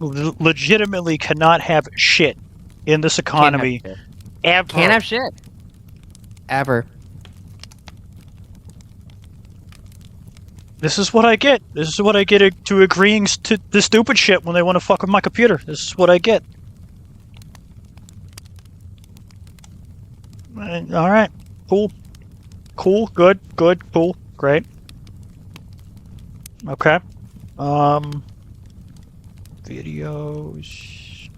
legitimately cannot have shit in this economy ever. Can't have shit. Ever. This is what I get. This is what I get to agreeing to the stupid shit when they want to fuck with my computer. This is what I get. Alright. Cool. Cool. Good. Good. Cool. Great. Okay. Videos.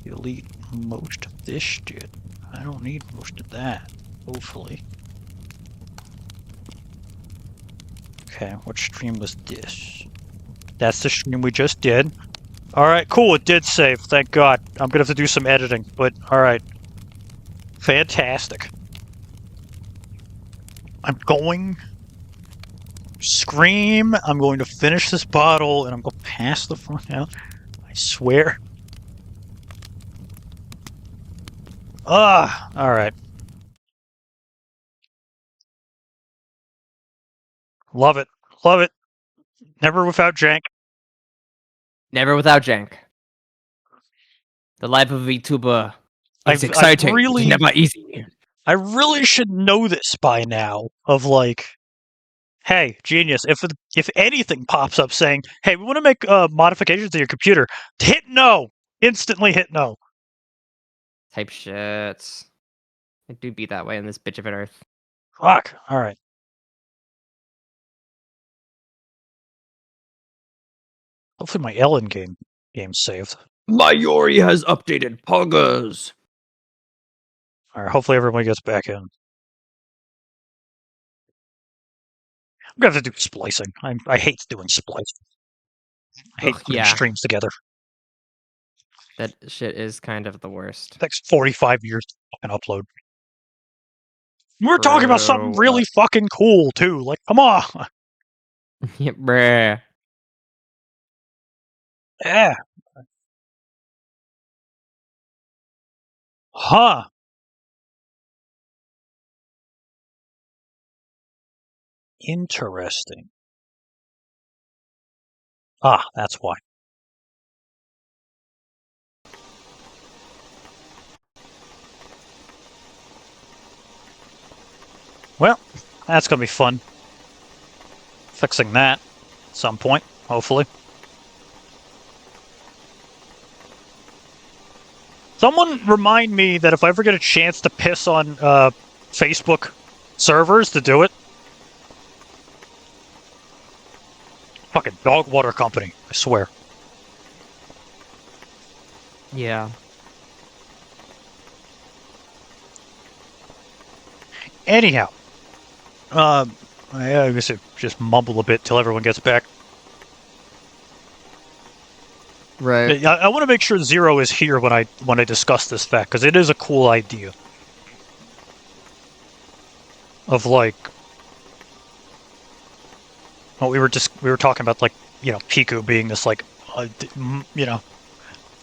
Delete most of this shit. I don't need most of that. Hopefully. Okay, what stream was this? That's the stream we just did. Alright, cool, it did save, thank God. I'm gonna have to do some editing, but alright. Fantastic. I'm going... Scream, I'm going to finish this bottle, and I'm going to pass the fuck out. I swear. Alright. Love it. Love it. Never without jank. Never without jank. The life of a VTuber is exciting, never easy. I really should know this by now, of like... Hey, genius, if anything pops up saying, hey, we want to make modifications to your computer, hit no! Instantly hit no. Type shit. It do be that way in this bitch of an earth. Fuck, alright. Hopefully my ELIN game's saved. My Yori has updated Poggers. Alright, hopefully everybody gets back in. I'm gonna have to do splicing. I hate doing splicing. I hate putting streams together. That shit is kind of the worst. It takes 45 years to fucking upload. We're talking about something really fucking cool, too. Like, come on! Yeah, bruh. Yeah. Huh. Interesting. Ah, that's why. Well, that's gonna be fun. Fixing that at some point, hopefully. Someone remind me that if I ever get a chance to piss on Facebook servers to do it. Fucking dog water company, I swear. Yeah. Anyhow. I guess I just mumble a bit till everyone gets back. Right. I want to make sure Zero is here when I discuss this fact, because it is a cool idea. Of like, well, we were talking about like, you know, Piku being this like, you know,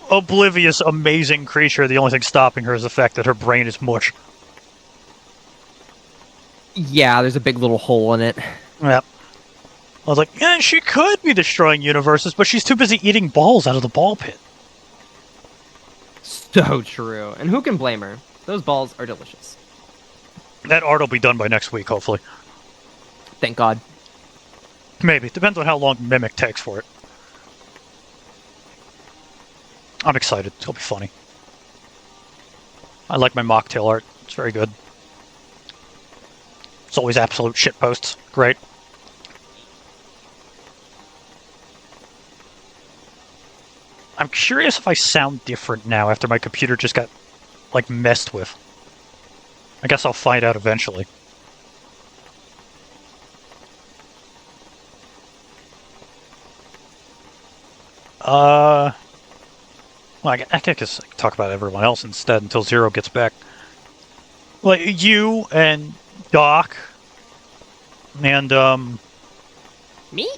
oblivious, amazing creature. The only thing stopping her is the fact that her brain is mush. Yeah, there's a big little hole in it. Yep. I was like, yeah, she could be destroying universes, but she's too busy eating balls out of the ball pit. So true. And who can blame her? Those balls are delicious. That art will be done by next week, hopefully. Thank God. Maybe. Depends on how long Mimic takes for it. I'm excited. It'll be funny. I like my mocktail art. It's very good. It's always absolute shitposts. Great. I'm curious if I sound different now after my computer just got, like, messed with. I guess I'll find out eventually. Well, I guess I can talk about everyone else instead until Zero gets back. Like, you and Doc, and, Me?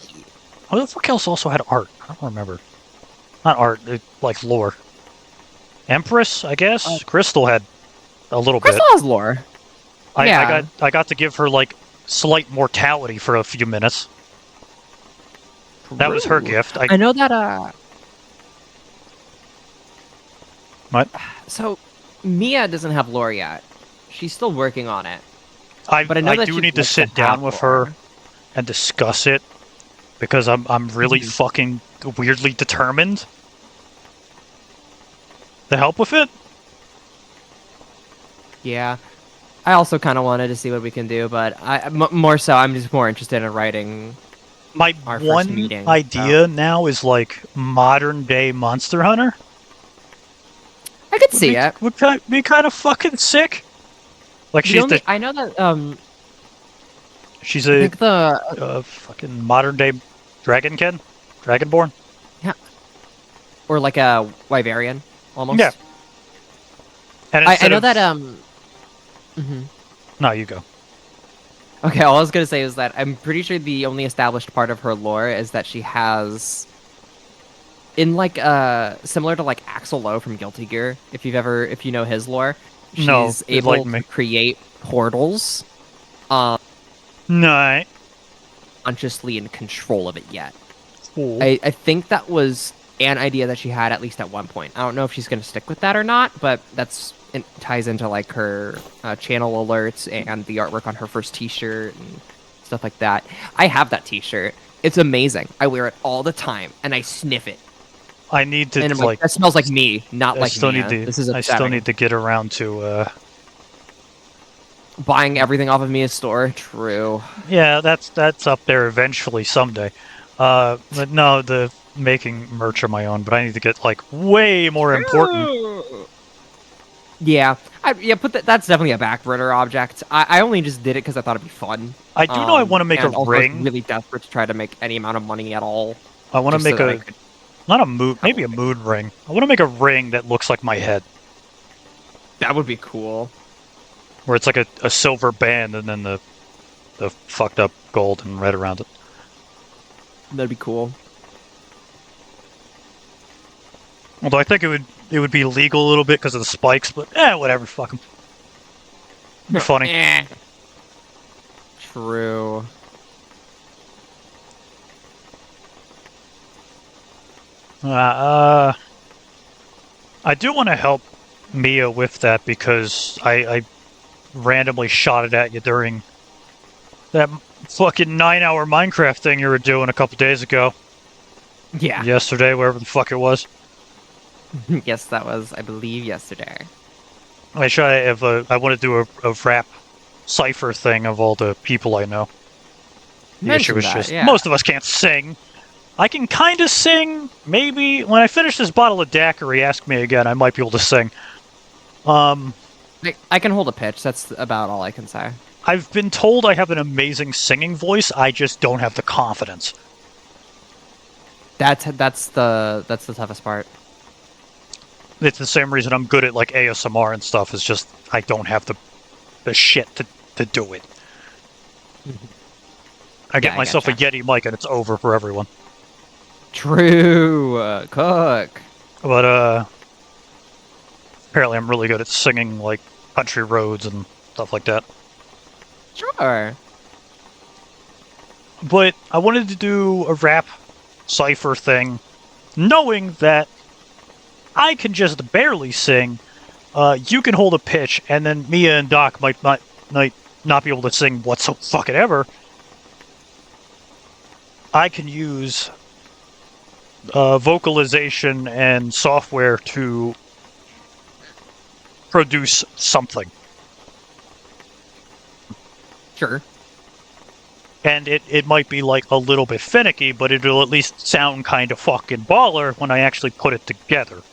who the fuck else also had art? I don't remember. Not art, like lore. Empress, I guess? Crystal had a little bit. Crystal has lore. I got to give her, like, slight mortality for a few minutes. That was her gift. I know that, What? So, Mia doesn't have lore yet. She's still working on it. I But I know that do she'd need to like sit have down with her lore. and discuss it because I'm really fucking weirdly determined to help with it. Yeah. I also kind of wanted to see what we can do, but more so, I'm just more interested in writing My our first one meeting. idea now is like modern day Monster Hunter. I could see it. Would be kind of fucking sick. Like I know that she's I a think the fucking modern day Dragonborn. yeah, or like a Wyverian Yeah, almost. and I instead know of that no, you go. Okay, all I was gonna say is that I'm pretty sure the only established part of her lore is that she has in like similar to like Axel Lowe from Guilty Gear, if you know his lore, No, she's able enlighten to me. create portals No, consciously in control of it yet. cool. I think that was an idea that she had at least at one point. I don't know if she's going to stick with that or not, but it ties into like her channel alerts and the artwork on her first T-shirt and stuff like that. I have that T-shirt. It's amazing. I wear it all the time and I sniff it. I need to And I'm like, like. that smells like me, not I like still need Mia. to. This is I still upsetting. need to get around to. Buying everything off of Mia's store. True. Yeah, that's up there eventually someday. But no, the making merch on my own. But I need to get like way more important. True. Yeah, put that. That's definitely a back burner object. I only just did it because I thought it'd be fun. I do know I want to make a And also I was ring. really desperate to try to make any amount of money at all. I want to Just so make that I a could. not a moon, maybe a moon ring. I want to make a ring that looks like my head, That would be cool. where it's like a silver band and then the fucked up gold and red around it. That'd be cool. Although I think it would be legal a little bit because of the spikes, but whatever, fuck them. Funny. True. I do want to help Mia with that because I randomly shot it at you during that fucking 9-hour Minecraft thing you were doing a couple days ago. Yeah. Yesterday, wherever the fuck it was. Yes, that was, I believe, yesterday. I want to do a rap cipher thing of all the people I know. The issue was just most of us can't sing. I can kind of sing, maybe. When I finish this bottle of daiquiri, ask me again. I might be able to sing. I can hold a pitch. That's about all I can say. I've been told I have an amazing singing voice. I just don't have the confidence. That's the toughest part. It's the same reason I'm good at like ASMR and stuff. It's just I don't have the shit to do it. I get myself a Yeti mic and it's over for everyone. True, cook. But apparently I'm really good at singing like country roads and stuff like that. Sure. But I wanted to do a rap cipher thing, knowing that I can just barely sing. You can hold a pitch, and then Mia and Doc might not be able to sing whatsoever. I can use vocalization and software to produce something. Sure. And it might be like a little bit finicky, but it'll at least sound kind of fucking baller when I actually put it together.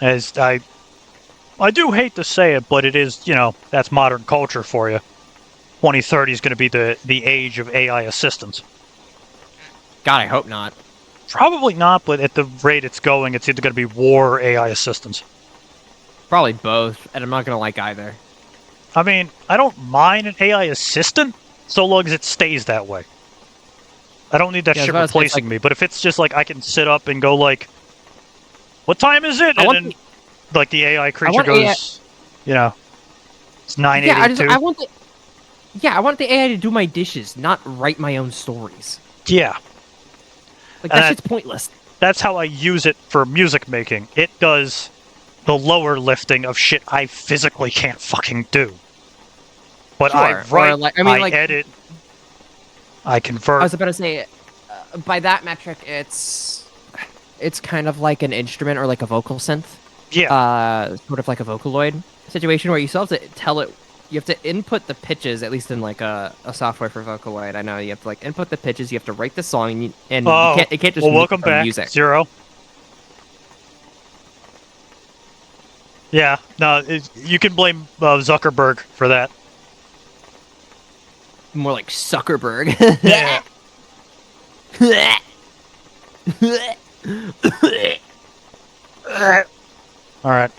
As I do hate to say it, but it is, that's modern culture for you. 2030 is going to be the age of AI assistants. God, I hope not. Probably not, but at the rate it's going, it's either going to be war or AI assistants. Probably both, and I'm not going to like either. I mean, I don't mind an AI assistant, so long as it stays that way. I don't need that shit replacing me, but if it's just like I can sit up and go like, what time is it? And then like the AI creature goes, it's 9:82. I want the AI to do my dishes, not write my own stories. Yeah. Like, And that shit's pointless. that's how I use it for music making. It does the lower lifting of shit I physically can't fucking do. But I Sure. Or, write, like, I mean, I like, edit, I I convert. was about to say, by that metric, it's kind of like an instrument or like a vocal synth, Yeah. sort of like a Vocaloid situation where you still have to tell it. You have to input the pitches, at least in like a software for Vocaloid. I know you have to like input the pitches. You have to write the song, and you Oh, can't. It can't just well, make it welcome from back, music. Zero. Yeah, no, you can blame Zuckerberg for that. More like Zuckerberg. Yeah. All right.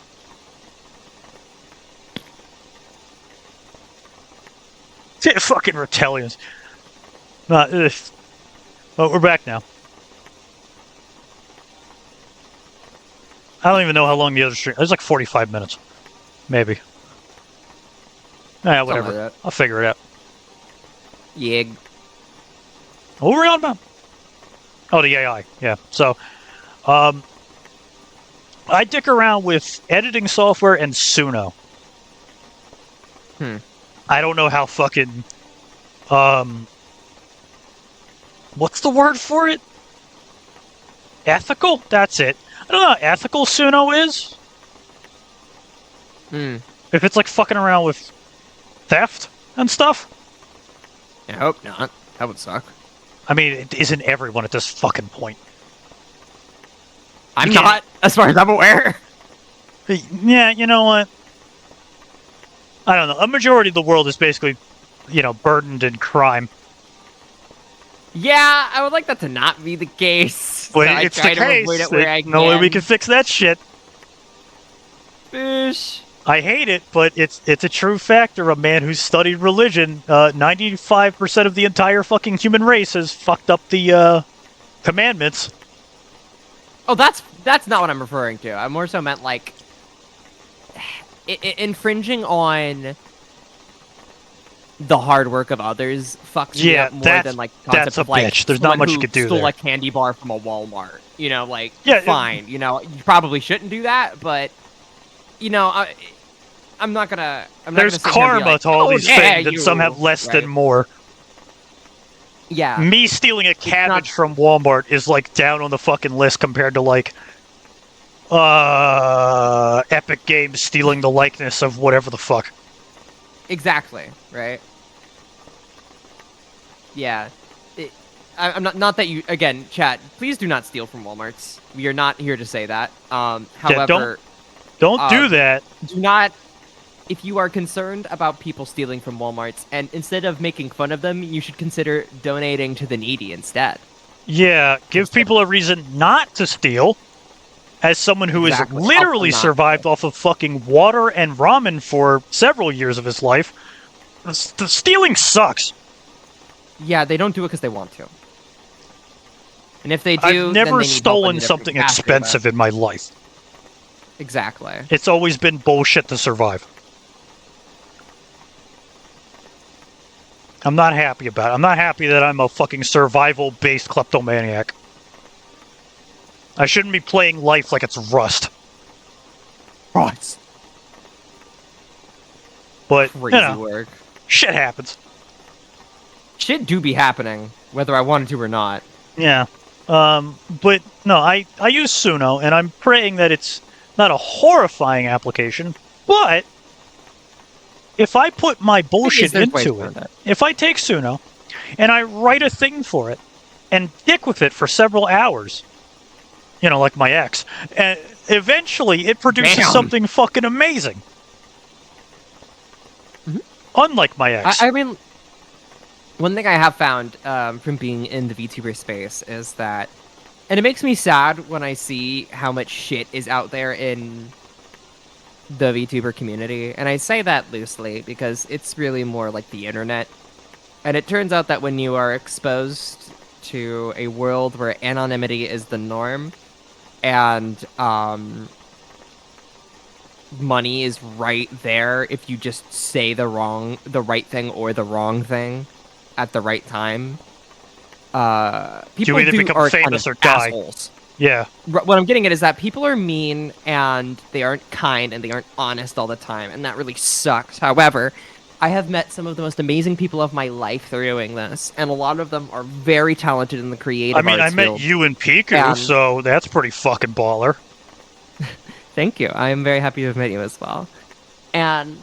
Fucking Reptilians. Well, we're back now. I don't even know how long the other stream. It was like 45 minutes, maybe. Yeah, Something whatever. like that. I'll figure it out. Yeah. What were we on about? Oh, the AI. Yeah. So, um, I dick around with editing software and Suno. Hmm. I don't know how fucking what's the word for it? Ethical? That's it. I don't know how ethical Suno is. Hmm. If it's like fucking around with theft and stuff. I hope not. That would suck. I mean, it isn't everyone at this fucking point. I'm You can't- not, as far as I'm aware. Yeah, you know what? I don't know. A majority of the world is basically, burdened in crime. Yeah, I would like that to not be the case. But So I it's try the to case. avoid it where I There's no way we can fix that shit. Fish. I hate it, but it's a true factor. A man who's studied religion, 95% of the entire fucking human race has fucked up the commandments. Oh, that's not what I'm referring to. I more so meant like infringing on the hard work of others fucks me Yeah, up more than like the concept that's a of like bitch. There's not someone much you who could do stole there. a candy bar from a Walmart. You know, like Yeah, fine. You probably shouldn't do that, but I'm not gonna. There's sit here and be karma like, to all "Oh, these yeah, things, and some have less right. than more. Yeah. Me stealing a cabbage not- from Walmart is like down on the fucking list compared to like Epic Games stealing the likeness of whatever the fuck. Exactly. Right. Yeah. I'm not that you again, chat. Please do not steal from WalMarts. We are not here to say that. However, Don't do that. do not. If you are concerned about people stealing from Walmarts, and instead of making fun of them, you should consider donating to the needy instead. Yeah, give people a reason not to steal. As someone who has Exactly. literally Help them not survived off of fucking water and ramen for several years of his life, the stealing sucks. Yeah, they don't do it because they want to. And if they do, I've then never they need help in stolen a different something capacity, expensive in my life. but- Exactly. It's always been bullshit to survive. I'm not happy about it. I'm not happy that I'm a fucking survival-based kleptomaniac. I shouldn't be playing life like it's Rust. Right. But, Crazy work. shit happens. Shit do be happening, whether I wanted to or not. Yeah. But, no, I use Suno, and I'm praying that it's not a horrifying application, but if I put my bullshit there's ways into around it, it. if I take Suno, and I write a thing for it, and dick with it for several hours, like my ex, and eventually it produces Damn. something fucking amazing. Mhm. Unlike my ex. I mean, one thing I have found from being in the VTuber space is that, and it makes me sad when I see how much shit is out there in the VTuber community, and I say that loosely because it's really more like the internet. And it turns out that when you are exposed to a world where anonymity is the norm, and money is right there if you just say the right thing or the wrong thing at the right time, people either become are kind famous of or die. assholes. Yeah. What I'm getting at is that people are mean and they aren't kind and they aren't honest all the time, and that really sucks. However, I have met some of the most amazing people of my life through doing this, and a lot of them are very talented in the creative I mean, I arts met field. you and Piku, And so that's pretty fucking baller. thank you. I am very happy to have met you as well. And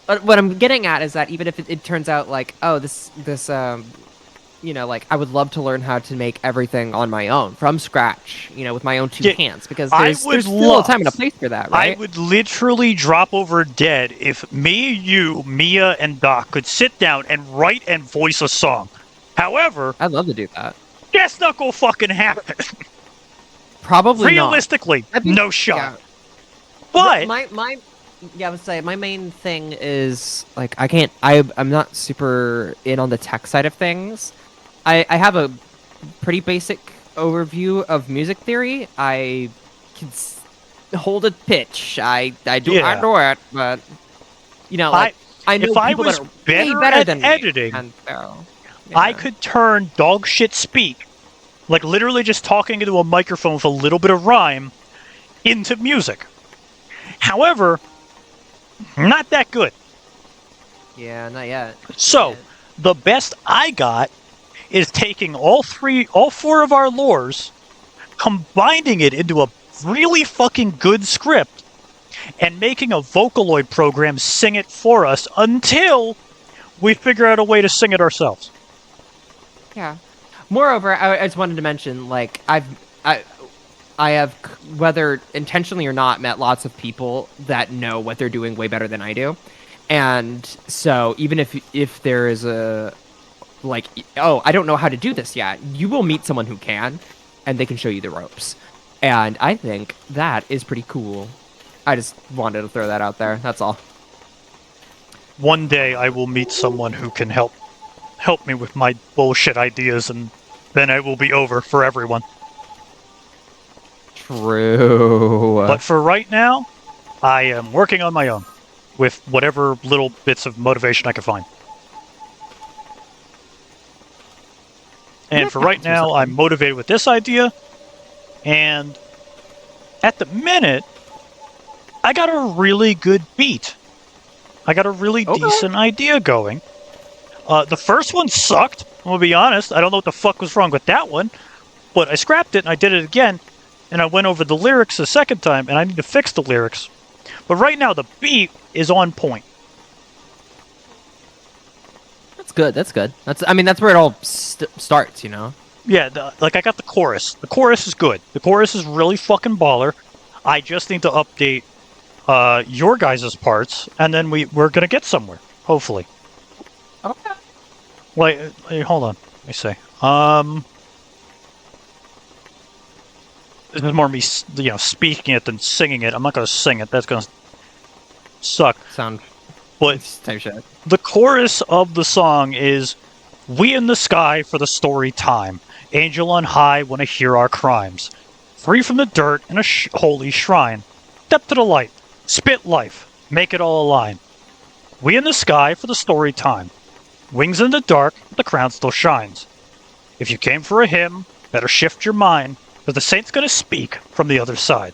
but what I'm getting at is that even if it turns out like, oh, this like I would love to learn how to make everything on my own from scratch, with my own two Yeah, hands, because I there's would still a time and a love- place for that, I right? would literally drop over dead if me, you, Mia, and Doc could sit down and write and voice a song. However, I'd love to do that. that's not gonna fucking happen. Probably Realistically, not. I think- no shot. yeah. But I would say my main thing is like I'm not super in on the tech side of things. I have a pretty basic overview of music theory. I can hold a pitch. I do it, but I know if I people was that are better way better at than editing, me, and, I could turn dog shit speak, like literally just talking into a microphone with a little bit of rhyme, into music. However, not that good. Yeah, not yet. So, the best I got is taking all four of our lores, combining it into a really fucking good script, and making a Vocaloid program sing it for us until we figure out a way to sing it ourselves. Yeah. Moreover, I just wanted to mention, like, I have, whether intentionally or not, met lots of people that know what they're doing way better than I do. And so even if there is a, like, oh, I don't know how to do this yet, you will meet someone who can, and they can show you the ropes. And I think that is pretty cool. I just wanted to throw that out there. That's all. One day I will meet someone who can help me with my bullshit ideas, and then it will be over for everyone. True. But for right now, I am working on my own with whatever little bits of motivation I can find. And for right now, I'm motivated with this idea, and at the minute, I got a really good beat. I got a really decent idea going. The first one sucked, I'm gonna be honest. I don't know what the fuck was wrong with that one, but I scrapped it and I did it again, and I went over the lyrics a second time, and I need to fix the lyrics. But right now, the beat is on point. That's good. That's good. That's where it all starts, Yeah, like I got the chorus. The chorus is good. The chorus is really fucking baller. I just need to update your guys' parts, and then we're gonna get somewhere, hopefully. Okay. Wait, hold on. Let me see. This is more me, speaking it than singing it. I'm not gonna sing it. That's gonna suck. But type shit. the chorus of the song is, "We in the sky for the story time. Angel on high wanna hear our crimes. Free from the dirt in a holy shrine. Step to the light. Spit life. Make it all align. We in the sky for the story time. Wings in the dark, the crown still shines. If you came for a hymn, better shift your mind, because the saint's gonna speak from the other side."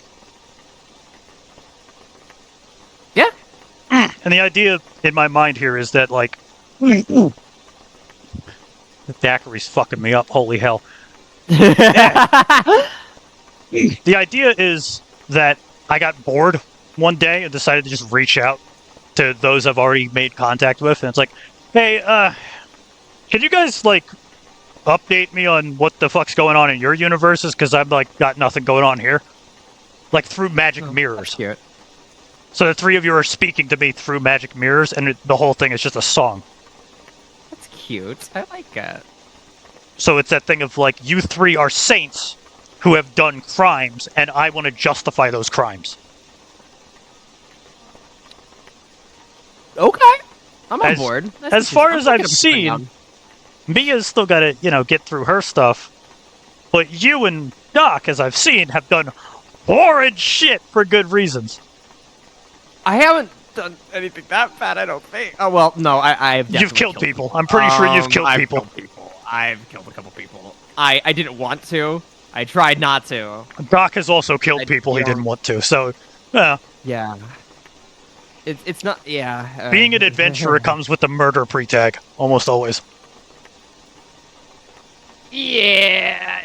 Yeah. And the idea in my mind here is that, like, the daiquiri's fucking me up, holy hell. The idea is that I got bored one day and decided to just reach out to those I've already made contact with, and it's like, hey, can you guys, like, update me on what the fuck's going on in your universes? Because I've, like, got nothing going on here. Like, through magic mirrors. That's cute. So the three of you are speaking to me through magic mirrors, and the whole thing is just a song. That's cute. I like it. So it's that thing of, like, you three are saints who have done crimes, and I want to justify those crimes. Okay. I'm on board. As far as I've seen, Mia's still got to, get through her stuff. But you and Doc, as I've seen, have done horrid shit for good reasons. I haven't done anything that bad, I don't think. Oh, well, no, I've definitely You've killed people. I'm pretty sure you've killed people. I've killed a couple people. I didn't want to. I tried not to. Doc has also killed people he didn't want to, so, yeah. Yeah. It's not, yeah. Being an adventurer comes with the murder pre-tag, almost always. Yeah.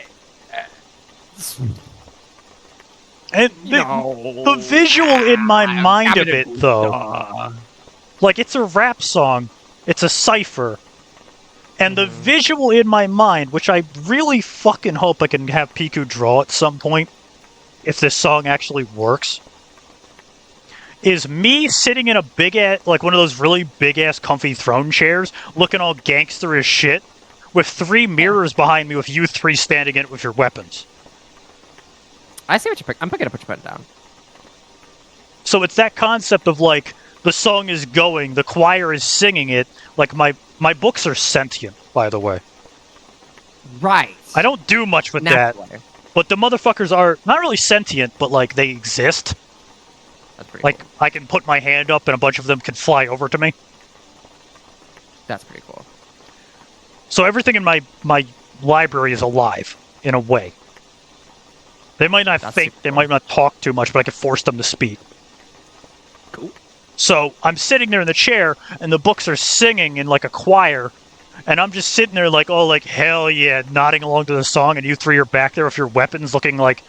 And the visual in my mind of it, though, like, it's a rap song, it's a cipher, and the visual in my mind, which I really fucking hope I can have Piku draw at some point, if this song actually works, is me sitting in a big-ass, like one of those really big-ass comfy throne chairs, looking all gangster as shit, with 3 mirrors behind me with you 3 standing in it with your weapons. I see what you're picking. I'm picking up what you're putting down. So it's that concept of, like, the song is going, the choir is singing it, like, my books are sentient, by the way. Right. I don't do much with that, but the motherfuckers are not really sentient, but, like, they exist. That's pretty like, cool. I can put my hand up and a bunch of them can fly over to me. That's pretty cool. So everything in my library is alive, in a way. They might not think, they might not talk too much, but I can force them to speak. Cool. So I'm sitting there in the chair, and the books are singing in like a choir, and I'm just sitting there like, oh, like, hell yeah, nodding along to the song, and you 3 are back there with your weapons looking like,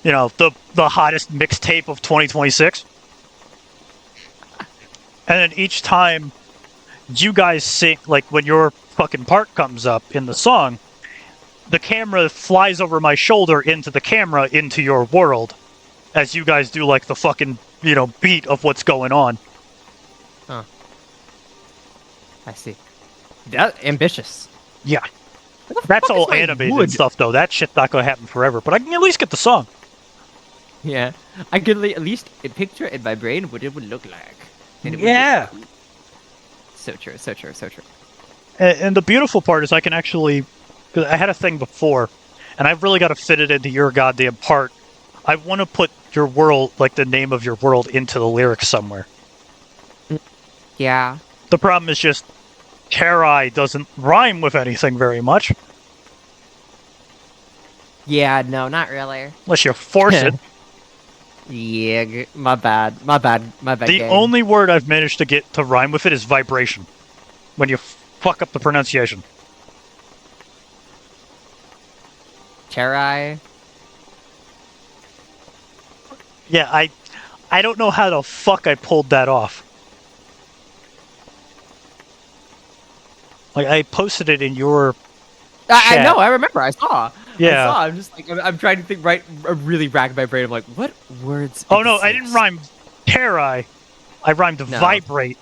you know, the hottest mixtape of 2026. And then each time you guys sing, like, when your fucking part comes up in the song, the camera flies over my shoulder into the camera into your world as you guys do, like, the fucking, you know, beat of what's going on. Huh. I see. That ambitious. Yeah. That's all animated and stuff, though. That shit's not gonna happen forever, but I can at least get the song. Yeah. I could at least picture in my brain what it would look like. Yeah. So true, so true, so true. And the beautiful part is I can actually... Because I had a thing before, and I've really got to fit it into your goddamn part. I want to put your world, like the name of your world, into the lyrics somewhere. Yeah. The problem is just, Karai doesn't rhyme with anything very much. Yeah, no, not really. Unless you force it. Yeah, my bad. My bad The game. only word I've managed to get to rhyme with it is vibration. When you fuck up the pronunciation. Cherai. Yeah, I don't know how the fuck I pulled that off. Like, I posted it in your I know, I remember, I saw. Yeah. I'm just like, I'm trying to think, I'm really racking my brain. I'm like, what words? Oh no, I didn't rhyme Karai. I rhymed vibrate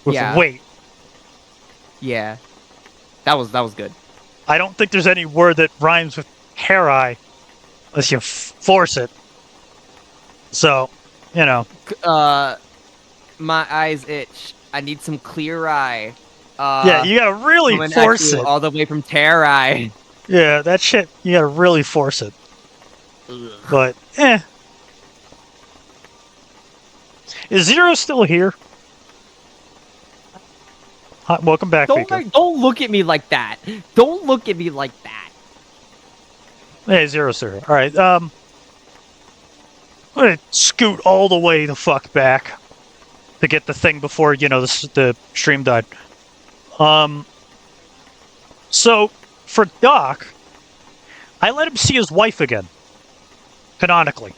with weight. Yeah. That was good. I don't think there's any word that rhymes with Karai unless you force it. So, you know. My eyes itch. I need some clear eye. Yeah, you gotta really force it. All the way from Terai. Yeah, that shit, you gotta really force it. Ugh. But, Is Zero still here? Hi, welcome back, Don't look at me like that. Don't look at me like that. Hey, Zero's here. Alright, I'm gonna scoot all the way the fuck back to get the thing before, you know, the stream died. So, for Doc, I let him see his wife again. Canonically.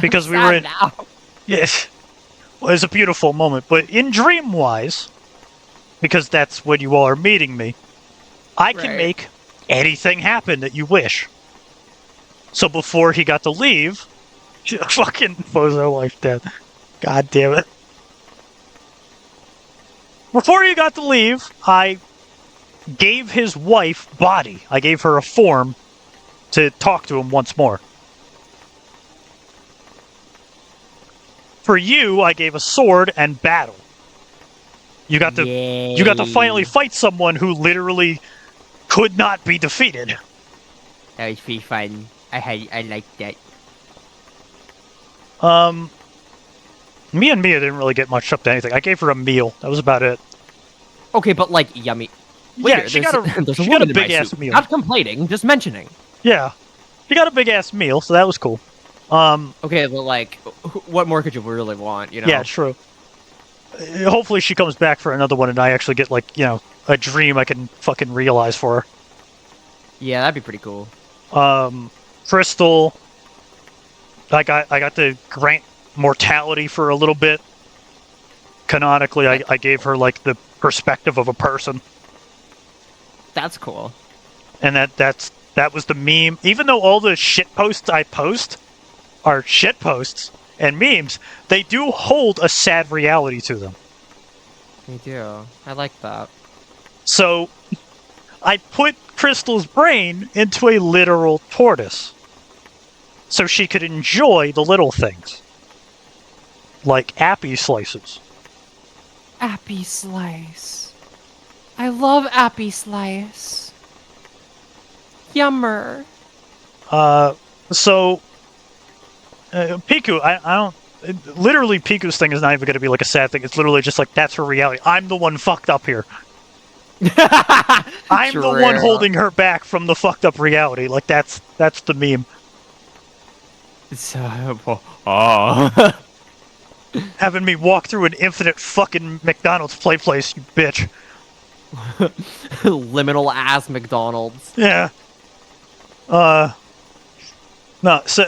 Because we were in... Now. Yes. Well, it was a beautiful moment. But in dream-wise, because that's when you all are meeting me, I can make anything happen that you wish. So before he got to leave, fucking Bozo wife dead. God damn it. Before he got to leave, I gave his wife body. I gave her a form to talk to him once more. For you, I gave a sword and battle. You got to finally fight someone who literally could not be defeated. That was pretty fun. I like that. Me and Mia didn't really get much up to anything. I gave her a meal. That was about it. Okay, but like yummy. Waiter, she there's, got a there's a she got a woman in my big ass soup. meal. Not complaining, just mentioning. Yeah, she got a big ass meal, so that was cool. Okay, but like, what more could you really want, you know? Yeah, true. Hopefully she comes back for another one, and I actually get like a dream I can fucking realize for Yeah, that'd be pretty cool. her. Crystal, I got to grant mortality for a little bit. Canonically, I gave her like the perspective of a person, That's cool. and that was the meme. Even though all the shit posts I post are shit posts and memes, they do hold a sad reality to them. They do. I like that. So I put Crystal's brain into a literal tortoise so she could enjoy the little things, like appy slices. Appy Slice. I love Appy Slice. Yummer. So Piku, I don't. Literally, Piku's thing is not even going to be like a sad thing. It's literally just like that's her reality. I'm the one fucked up here. I'm the one holding her back from the fucked up reality. Like that's the meme. Oh. Having me walk through an infinite fucking McDonald's play place, you bitch. Liminal ass McDonald's. Yeah. No, so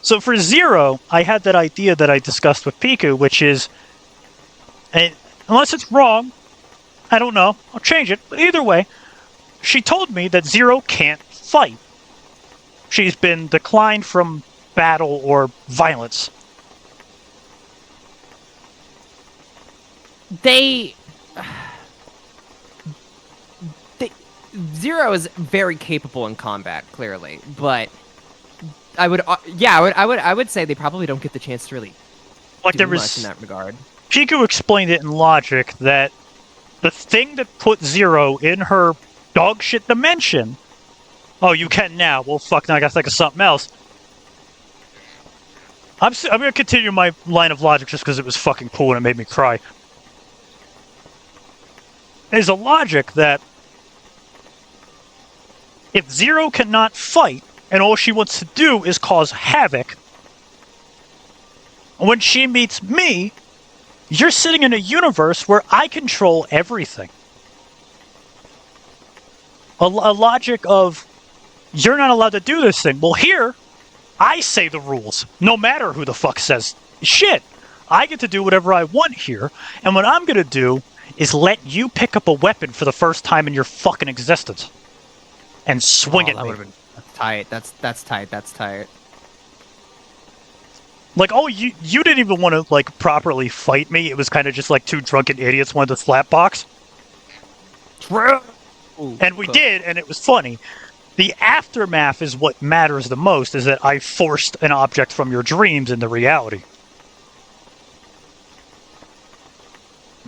so for Zero, I had that idea that I discussed with Piku, which is, and unless it's wrong, I don't know, I'll change it. But either way, she told me that Zero can't fight. She's been declined from battle or violence. Zero is very capable in combat, clearly, but I would say they probably don't get the chance to really Like do there much was, in that regard. Piku explained it in logic that the thing that put Zero in her dog shit dimension. Oh, you can now. Well, fuck. Now I gotta think of something else. I'm gonna continue my line of logic just because it was fucking cool and it made me cry. There's a logic that if Zero cannot fight and all she wants to do is cause havoc, when she meets me, you're sitting in a universe where I control everything. A logic of, you're not allowed to do this thing. Well, here, I say the rules, no matter who the fuck says shit. I get to do whatever I want here, and what I'm gonna do is let you pick up a weapon for the first time in your fucking existence. And swing at me. That's tight. That's tight. That's tight. Like, oh, you didn't even want to, like, properly fight me. It was kind of just like two drunken idiots wanted to slap box. Ooh, And we cool. did, and it was funny. The aftermath is what matters the most, is that I forced an object from your dreams into reality.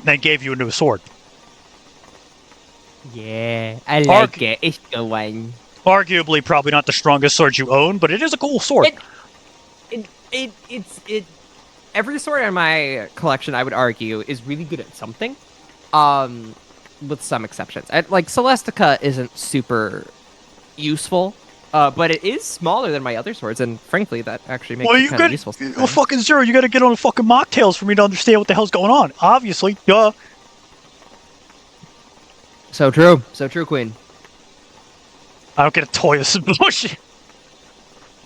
And gave you a new sword. Yeah, I like it. It's going. Arguably, probably not the strongest sword you own, but it is a cool sword. It's every sword in my collection, I would argue, is really good at something. With some exceptions. Like Celestica isn't super useful, but it is smaller than my other swords, and frankly, that actually makes it kind of useful. Well, fucking Zero, you gotta get on the fucking mocktails for me to understand what the hell's going on. Obviously, duh. So true, Queen. I don't get a toy. This is bullshit.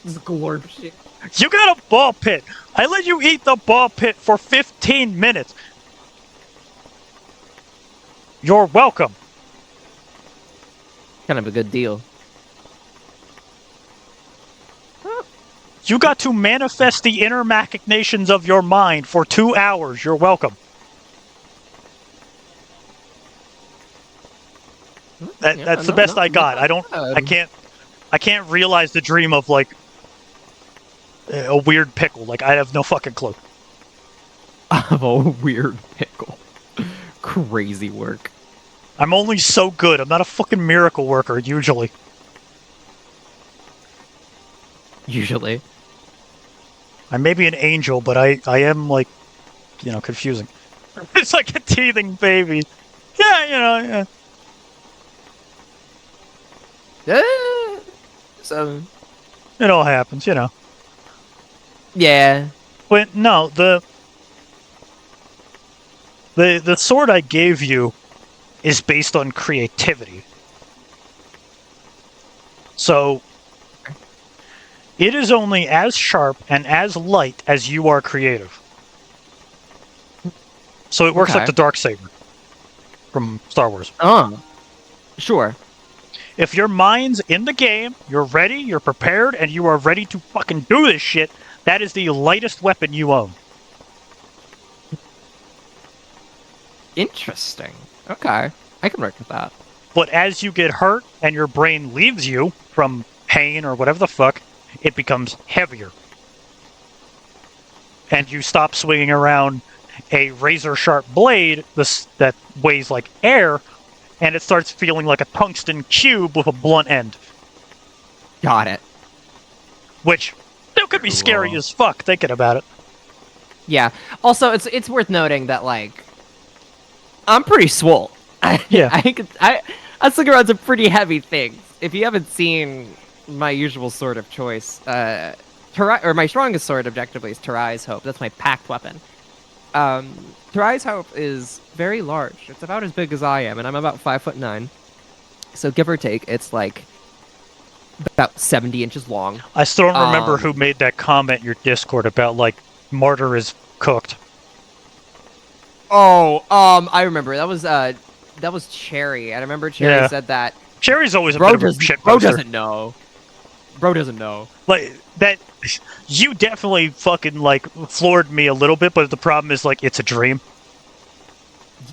This is glorp shit. You got a ball pit. I let you eat the ball pit for 15 minutes. You're welcome. Kind of a good deal. You got to manifest the inner machinations of your mind for 2 hours. You're welcome. That's the best I got. I can't realize the dream of like a weird pickle. Like I have no fucking clue. Of a weird pickle. Crazy work. I'm only so good. I'm not a fucking miracle worker usually. Usually. I may be an angel, but I am like, confusing. It's like a teething baby. Yeah, yeah. So It all happens, you know. yeah. But no, the sword I gave you is based on creativity. So it is only as sharp and as light as you are creative. So it works like Okay. the Darksaber from Star Wars. Oh, sure. If your mind's in the game, you're ready, you're prepared, and you are ready to fucking do this shit, that is the lightest weapon you own. Interesting. Okay. I can work with that. But as you get hurt and your brain leaves you from pain or whatever the fuck, it becomes heavier. And you stop swinging around a razor sharp blade that weighs like air, and it starts feeling like a tungsten cube with a blunt end. Got it. Which still could be scary as fuck thinking about it. Yeah. Also, it's worth noting that like I'm pretty swole. Yeah. I stick around some pretty heavy things. If you haven't seen my usual sword of choice, my strongest sword objectively is Tarai's Hope. That's my packed weapon. Tarai's Hope is very large. It's about as big as I am, and I'm about 5'9". So give or take, it's like about 70 inches long. I still don't remember who made that comment in your Discord about like martyr is cooked. Oh, I remember that was Cherry. I remember Cherry said that. Cherry's always a bit of a shit Bro poster. doesn't know. Bro doesn't know. Like that, you definitely fucking like floored me a little bit, but the problem is like it's a dream.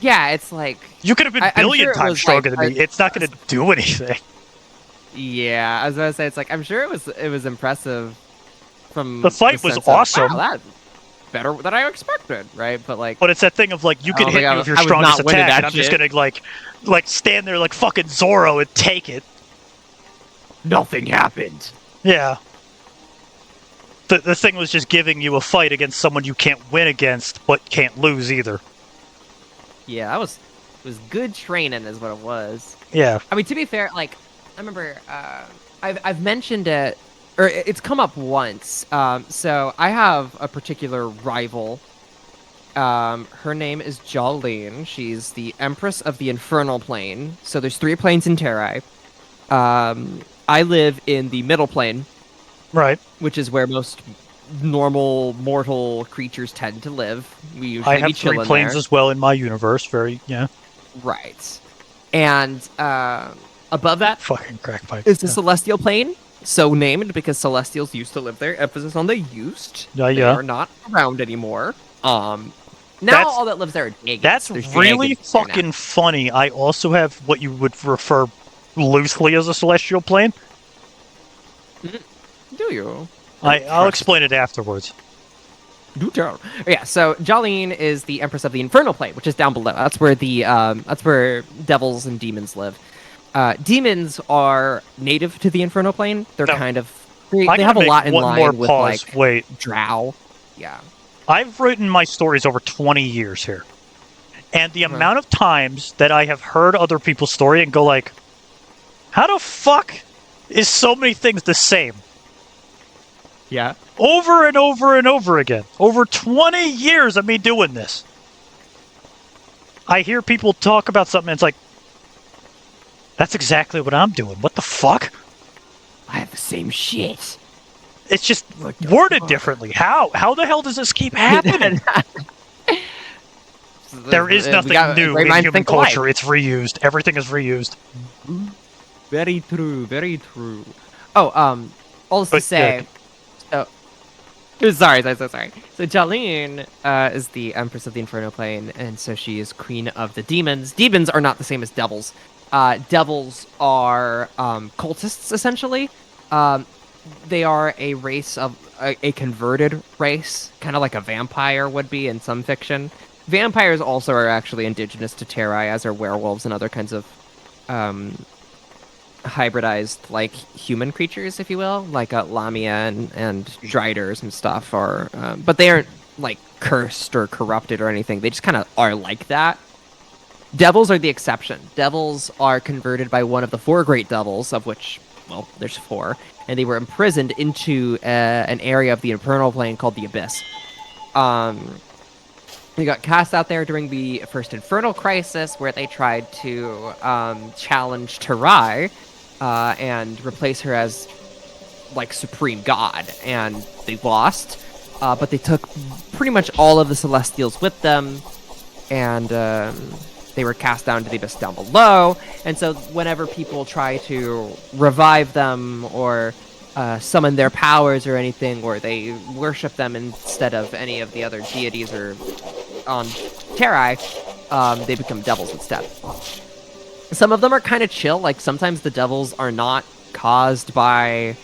Yeah, it's like You could have been billion sure times stronger than me. It's not going to do anything. Yeah, I was gonna say it's like I'm sure it was impressive. From the fight was awesome. Wow, that's better than I expected, right? But like, but it's that thing of like you can hit me with your strongest attack, and I'm just gonna like stand there like fucking Zorro and take it. Nothing happened. Yeah. The thing was just giving you a fight against someone you can't win against, but can't lose either. Yeah, that was good training, is what it was. Yeah. I mean, to be fair, like I remember, I've mentioned it, or it's come up once. So I have a particular rival. Her name is Jolene. She's the Empress of the Infernal Plane. So there's 3 planes in Terai. I live in the middle plane. Right. Which is where most normal mortal creatures tend to live. We usually I have 3 planes as well in my universe. Yeah. Right. And above that fucking crack pipe. Is the Celestial Plane, so named because Celestials used to live there. Emphasis on the used. Yeah. They are not around anymore. Now all that lives there are dragons. That's really fucking funny. I also have what you would refer loosely as a Celestial Plane. Do you? I'll explain it afterwards. Do tell. Yeah, so Jolene is the Empress of the Infernal Plane, which is down below. That's where that's where devils and demons live. Demons are native to the Infernal Plane. They're kind of they have a lot in line with like drow. Yeah. I've written my stories over 20 years here. And the amount of times that I have heard other people's story and go like, how the fuck is so many things the same? Yeah. Over and over and over again. Over 20 years of me doing this. I hear people talk about something and it's like, that's exactly what I'm doing. What the fuck? I have the same shit. It's just worded differently. How? How the hell does this keep happening? There is nothing new in human culture. It's reused. Everything is reused. Very true. Very true. Oh, all this to say... Sorry. So Jolene is the Empress of the Inferno Plane, and so she is Queen of the Demons. Demons are not the same as devils. Devils are cultists, essentially. They are a race of a converted race, kind of like a vampire would be in some fiction. Vampires also are actually indigenous to Terai, as are werewolves and other kinds of hybridized, like, human creatures, if you will, like Lamia and Driders and stuff. But they aren't, like, cursed or corrupted or anything. They just kind of are like that. Devils are the exception. Devils are converted by one of the 4 great devils, of which, well, there's 4, and they were imprisoned into an area of the infernal plane called the Abyss. They got cast out there during the first Infernal Crisis, where they tried to challenge Terai and replace her as like supreme god, and they lost. But they took pretty much all of the Celestials with them, and they were cast down to the Abyss down below. And so whenever people try to revive them or summon their powers or anything, or they worship them instead of any of the other deities or on Terai, they become devils instead. Some of them are kind of chill. Like sometimes the devils are not caused by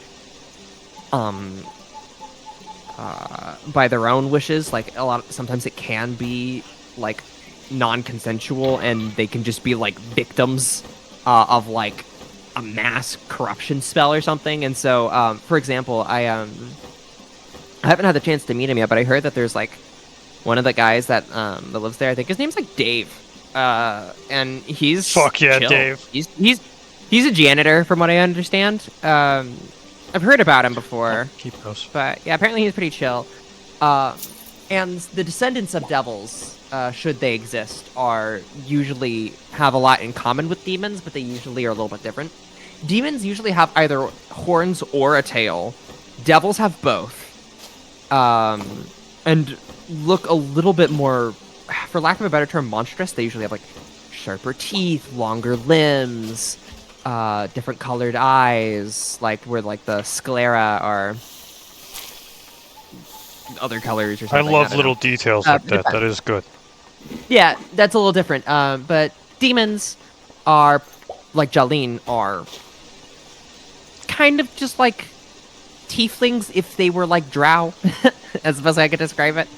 their own wishes. Like sometimes it can be like non-consensual, and they can just be like victims of like a mass corruption spell or something. And so, for example, I haven't had the chance to meet him yet, but I heard that there's like one of the guys that lives there. I think his name's like Dave, and he's fuck yeah, chill. Dave. He's a janitor, from what I understand. I've heard about him before. Keep those. But yeah, apparently he's pretty chill. And the descendants of devils, should they exist, are usually have a lot in common with demons, but they usually are a little bit different. Demons usually have either horns or a tail. Devils have both. And look a little bit more, for lack of a better term, monstrous. They usually have like sharper teeth, longer limbs, different colored eyes, like where like the sclera are other colors or something. I love little details like that. That is good. Yeah, that's a little different. But demons are, like Jalin, are kind of just like tieflings if they were like drow, as the best way I could describe it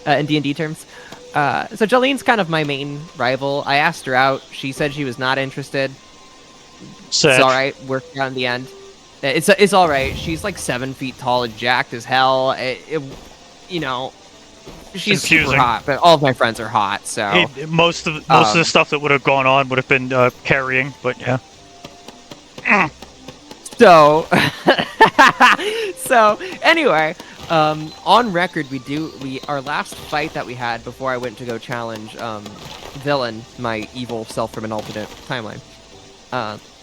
in D&D terms. So Jalin's kind of my main rival. I asked her out. She said she was not interested. Sad. It's all right. Worked out in the end. It's all right. She's like 7 feet tall and jacked as hell. You know, she's confusing. super hot, but all of my friends are hot. So most of the stuff that would have gone on would have been carrying, but yeah. So, so anyway, on record, our last fight that we had before I went to go challenge Villain, my evil self from an alternate timeline,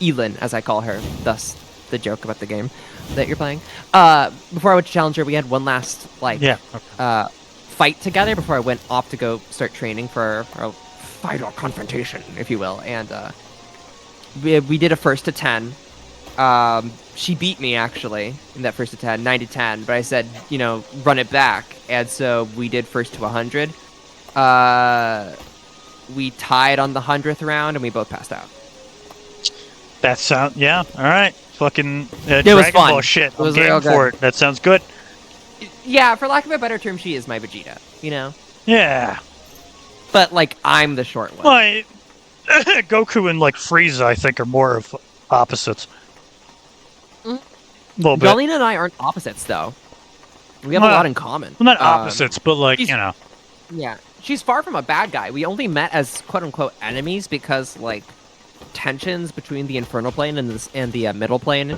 ELIN, as I call her, thus the joke about the game that you're playing. Before I went to challenge her, we had one last fight together before I went off to go start training for our final confrontation, if you will. And we did a first to 10. She beat me actually in that first to 10, 9 to 10, but I said, run it back. And so we did first to 100. We tied on the 100th round and we both passed out. That sound, yeah, all right. Fucking it Dragon was fun. Ball shit. It was I'm game for it. That sounds good. Yeah, for lack of a better term, she is my Vegeta, Yeah. But, like, I'm the short one. Well, Goku and, like, Frieza, I think, are more of opposites. A little bit. Jolene and I aren't opposites, though. We have a lot in common. Well, not opposites, but, like, Yeah. She's far from a bad guy. We only met as quote-unquote enemies because, like, tensions between the Infernal Plane and the Middle Plane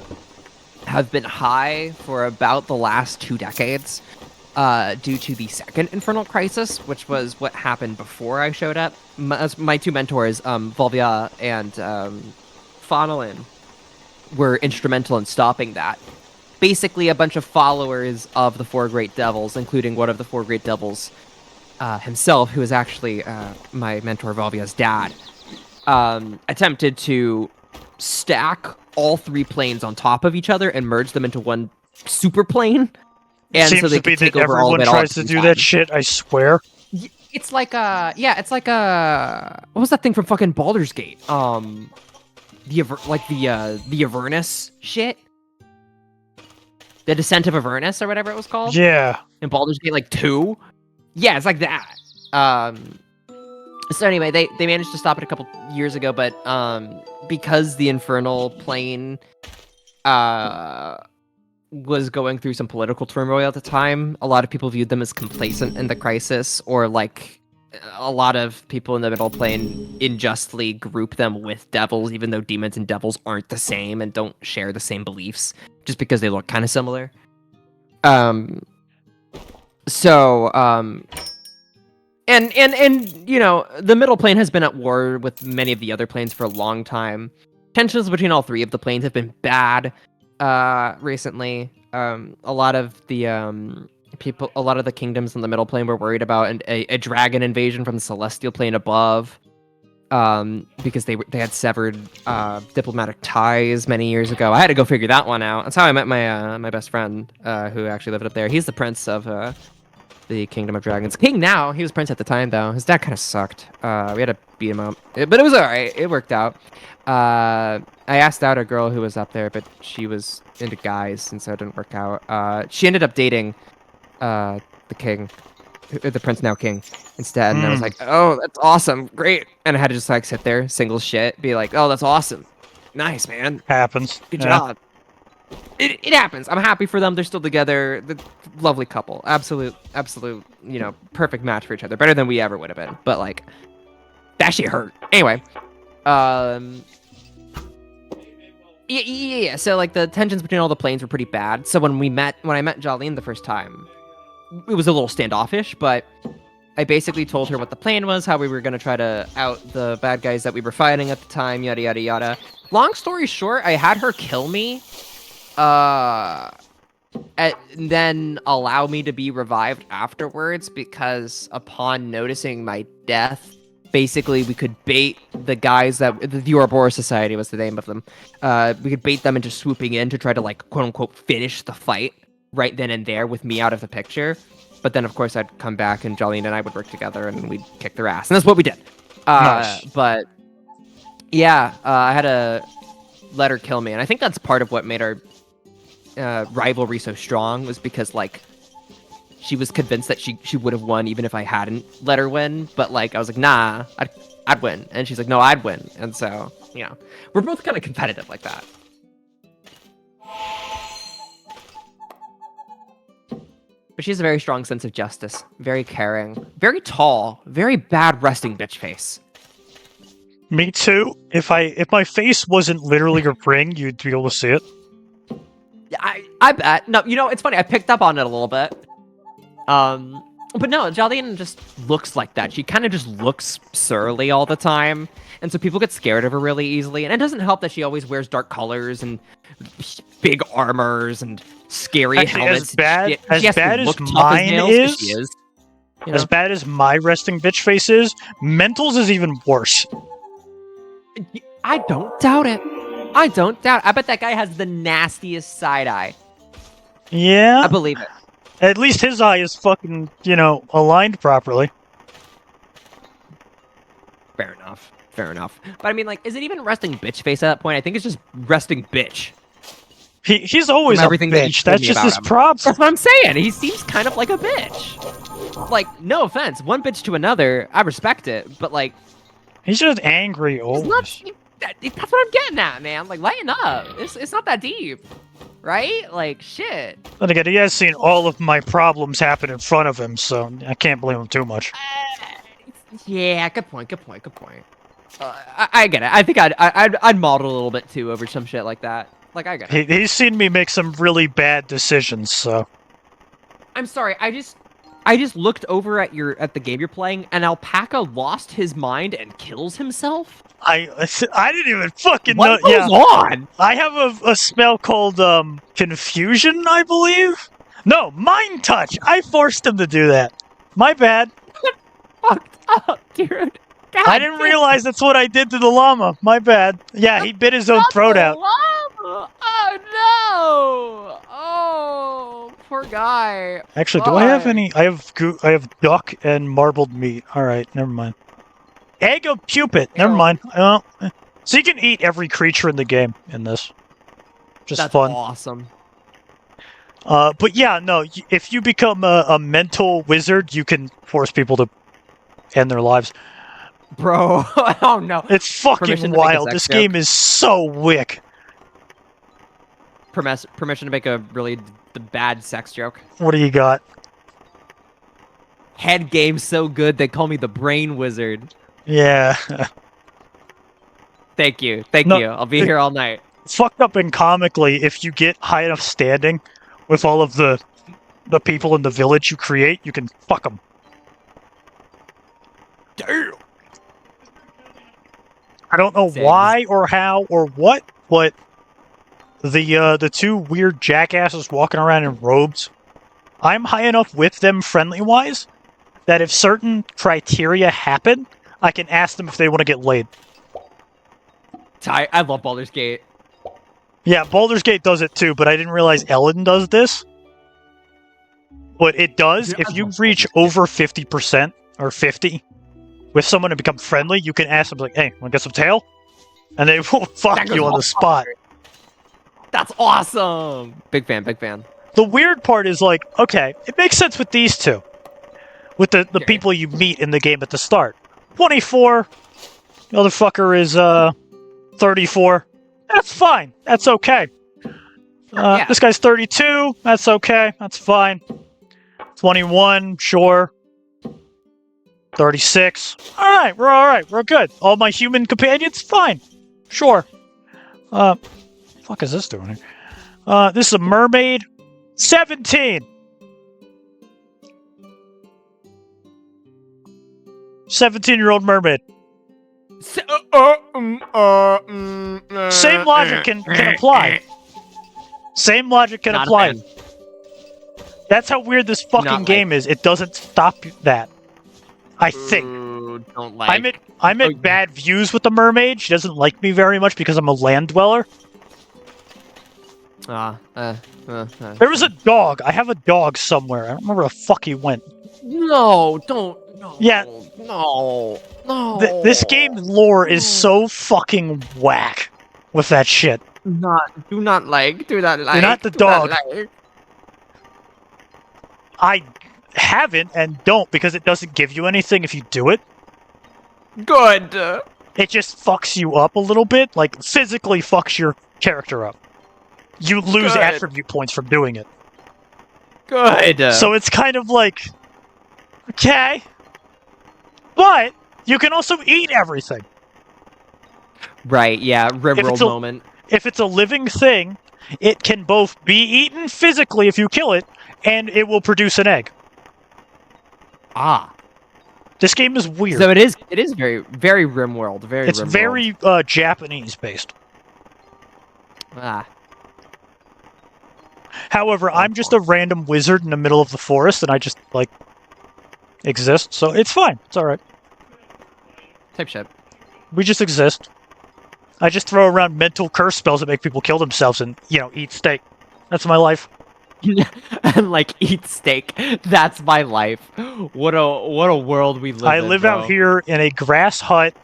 have been high for about the last 2 decades due to the second Infernal Crisis, which was what happened before I showed up. My 2 mentors, Volvia and Fonolin, were instrumental in stopping that. Basically, a bunch of followers of the 4 Great Devils, including one of the 4 Great Devils himself, who is actually my mentor Volvia's dad, attempted to stack all 3 planes on top of each other and merge them into one super plane. And seems so they to be could take that over all of everyone it all tries to do that shit, I swear. It's like what was that thing from fucking Baldur's Gate? The Avernus shit? The Descent of Avernus or whatever it was called? Yeah. In Baldur's Gate, like, 2? Yeah, it's like that. So anyway, they managed to stop it a couple years ago, but because the Infernal Plane was going through some political turmoil at the time, a lot of people viewed them as complacent in the crisis, or like a lot of people in the middle plane unjustly group them with devils, even though demons and devils aren't the same and don't share the same beliefs, just because they look kind of similar. And you know, the middle plane has been at war with many of the other planes for a long time. Tensions between all three of the planes have been bad recently. A lot of the kingdoms in the middle plane were worried about a dragon invasion from the celestial plane above, because they had severed diplomatic ties many years ago. I had to go figure that one out. That's how I met my best friend, who actually lived up there. He's the prince of the Kingdom of Dragons. King now. He was prince at the time, though. His dad kind of sucked. We had to beat him up, but it was all right. It worked out. I asked out a girl who was up there, but she was into guys, and so it didn't work out. She ended up dating the king, the prince now king, instead. And I was like, oh, that's awesome, great. And I had to just like sit there, single shit, be like, oh, that's awesome, nice, man, Happens. good job. It happens. I'm happy for them. They're still together. The lovely couple. Absolute, you know, perfect match for each other. Better than we ever would have been. But like, that shit hurt. Anyway, yeah. So like the tensions between all the planes were pretty bad. So when I met Jolene the first time, it was a little standoffish. But I basically told her what the plan was, how we were gonna try to out the bad guys that we were fighting at the time, yada yada yada. Long story short, I had her kill me. And then allow me to be revived afterwards, because upon noticing my death, basically we could bait the guys that the Ouroboros Society was the name of them. We could bait them into swooping in to try to like quote unquote finish the fight right then and there with me out of the picture. But then of course I'd come back and Jolene and I would work together and we'd kick their ass, and that's what we did. Nice. But yeah, I had to let her kill me, and I think that's part of what made our rivalry so strong, was because like she was convinced that she would have won even if I hadn't let her win, but like I was like, nah, I'd win, and she's like, no, I'd win. And so, you know, we're both kind of competitive like that. But she has a very strong sense of justice, very caring, very tall, very bad resting bitch face. Me too. If my face wasn't literally a ring, you'd be able to see it. I bet. No, you know, it's funny. I picked up on it a little bit. But no, Jolene just looks like that. She kind of just looks surly all the time. And so people get scared of her really easily. And it doesn't help that she always wears dark colors and big armors and scary helmets. As bad as mine is, you know? As bad as my resting bitch face is, Mental's is even worse. I don't doubt it. I don't doubt. I bet that guy has the nastiest side eye. Yeah. I believe it. At least his eye is fucking, you know, aligned properly. Fair enough. Fair enough. But I mean, like, is it even resting bitch face at that point? I think it's just resting bitch. He's always a bitch. That's just his props. That's what I'm saying. He seems kind of like a bitch. Like, no offense. One bitch to another, I respect it. But, like... He's just angry always. That's what I'm getting at, man. Like, lighten up. It's not that deep, right? Like, shit. But again, he has seen all of my problems happen in front of him, so I can't blame him too much. Yeah, good point. I get it. I think I'd model a little bit too over some shit like that. Like, I get it. He's seen me make some really bad decisions, so. I'm sorry. I just looked over at the game you're playing, and Alpaca lost his mind and kills himself. I didn't even fucking know. What goes on? I have a spell called Confusion, I believe. No, Mind Touch. I forced him to do that. My bad. Fucked up, dude. God, I didn't realize that's what I did to the llama. My bad. Yeah, he bit his own throat out. Llama. Oh no! Oh, poor guy. Actually, do I have any? I have duck and marbled meat. All right, never mind. Egg of Cupid. Never mind. So you can eat every creature in the game in this. Just That's fun. Awesome. But yeah, no. If you become a mental wizard, you can force people to end their lives. Bro, oh no. It's fucking wild. This game is so wick. Permission to make a really bad sex joke. What do you got? head game so good they call me the Brain Wizard. Yeah. Thank you. Thank No, you. I'll be here all night. fucked up and comically, if you get high enough standing with all of the people in the village you create, you can fuck them. Damn. I don't know why or how or what, but the two weird jackasses walking around in robes, I'm high enough with them friendly-wise that if certain criteria happen, I can ask them if they want to get laid. I love Baldur's Gate. Yeah, Baldur's Gate does it too, but I didn't realize ELIN does this. But it does. Dude, If you reach over 50% or 50 with someone to become friendly, you can ask them, like, hey, want to get some tail? And they will fuck you on the spot. That's awesome! Big fan, big fan. The weird part is, like, okay, it makes sense with these two. With the people you meet in the game at the start. 24. The other fucker is, 34. That's fine. That's okay. Yeah. This guy's 32. That's okay. That's fine. 21. Sure. 36. Alright, we're alright. We're good. All my human companions? Fine. Sure. Fuck is this doing here? This is a mermaid. 17! 17-year-old mermaid. Same logic can apply. Same logic can apply. That's how weird this fucking game is. It doesn't stop that. I think. Ooh, don't like. I'm at bad views with the mermaid. She doesn't like me very much because I'm a land dweller. There was a dog. I have a dog somewhere. I don't remember where the fuck he went. No, don't. No. Yeah. No. No. This game lore is so fucking whack with that shit. Do not like. You're not the dog. I haven't and don't because it doesn't give you anything if you do it. Good. It just fucks you up a little bit. Like, physically fucks your character up. You lose attribute points from doing it. Good. So it's kind of like, okay. But you can also eat everything. Right, yeah, Rimworld moment. If it's a living thing, it can both be eaten physically if you kill it, and it will produce an egg. Ah. This game is weird. So it is very, very Rimworld. It's very Japanese based. Ah. However, I'm just a random wizard in the middle of the forest, and I just, like, exist, so it's fine. It's alright. Type shit. We just exist. I just throw around mental curse spells that make people kill themselves and, you know, eat steak. That's my life. And, like, eat steak. That's my life. What a world we live in, I live out here in a grass hut.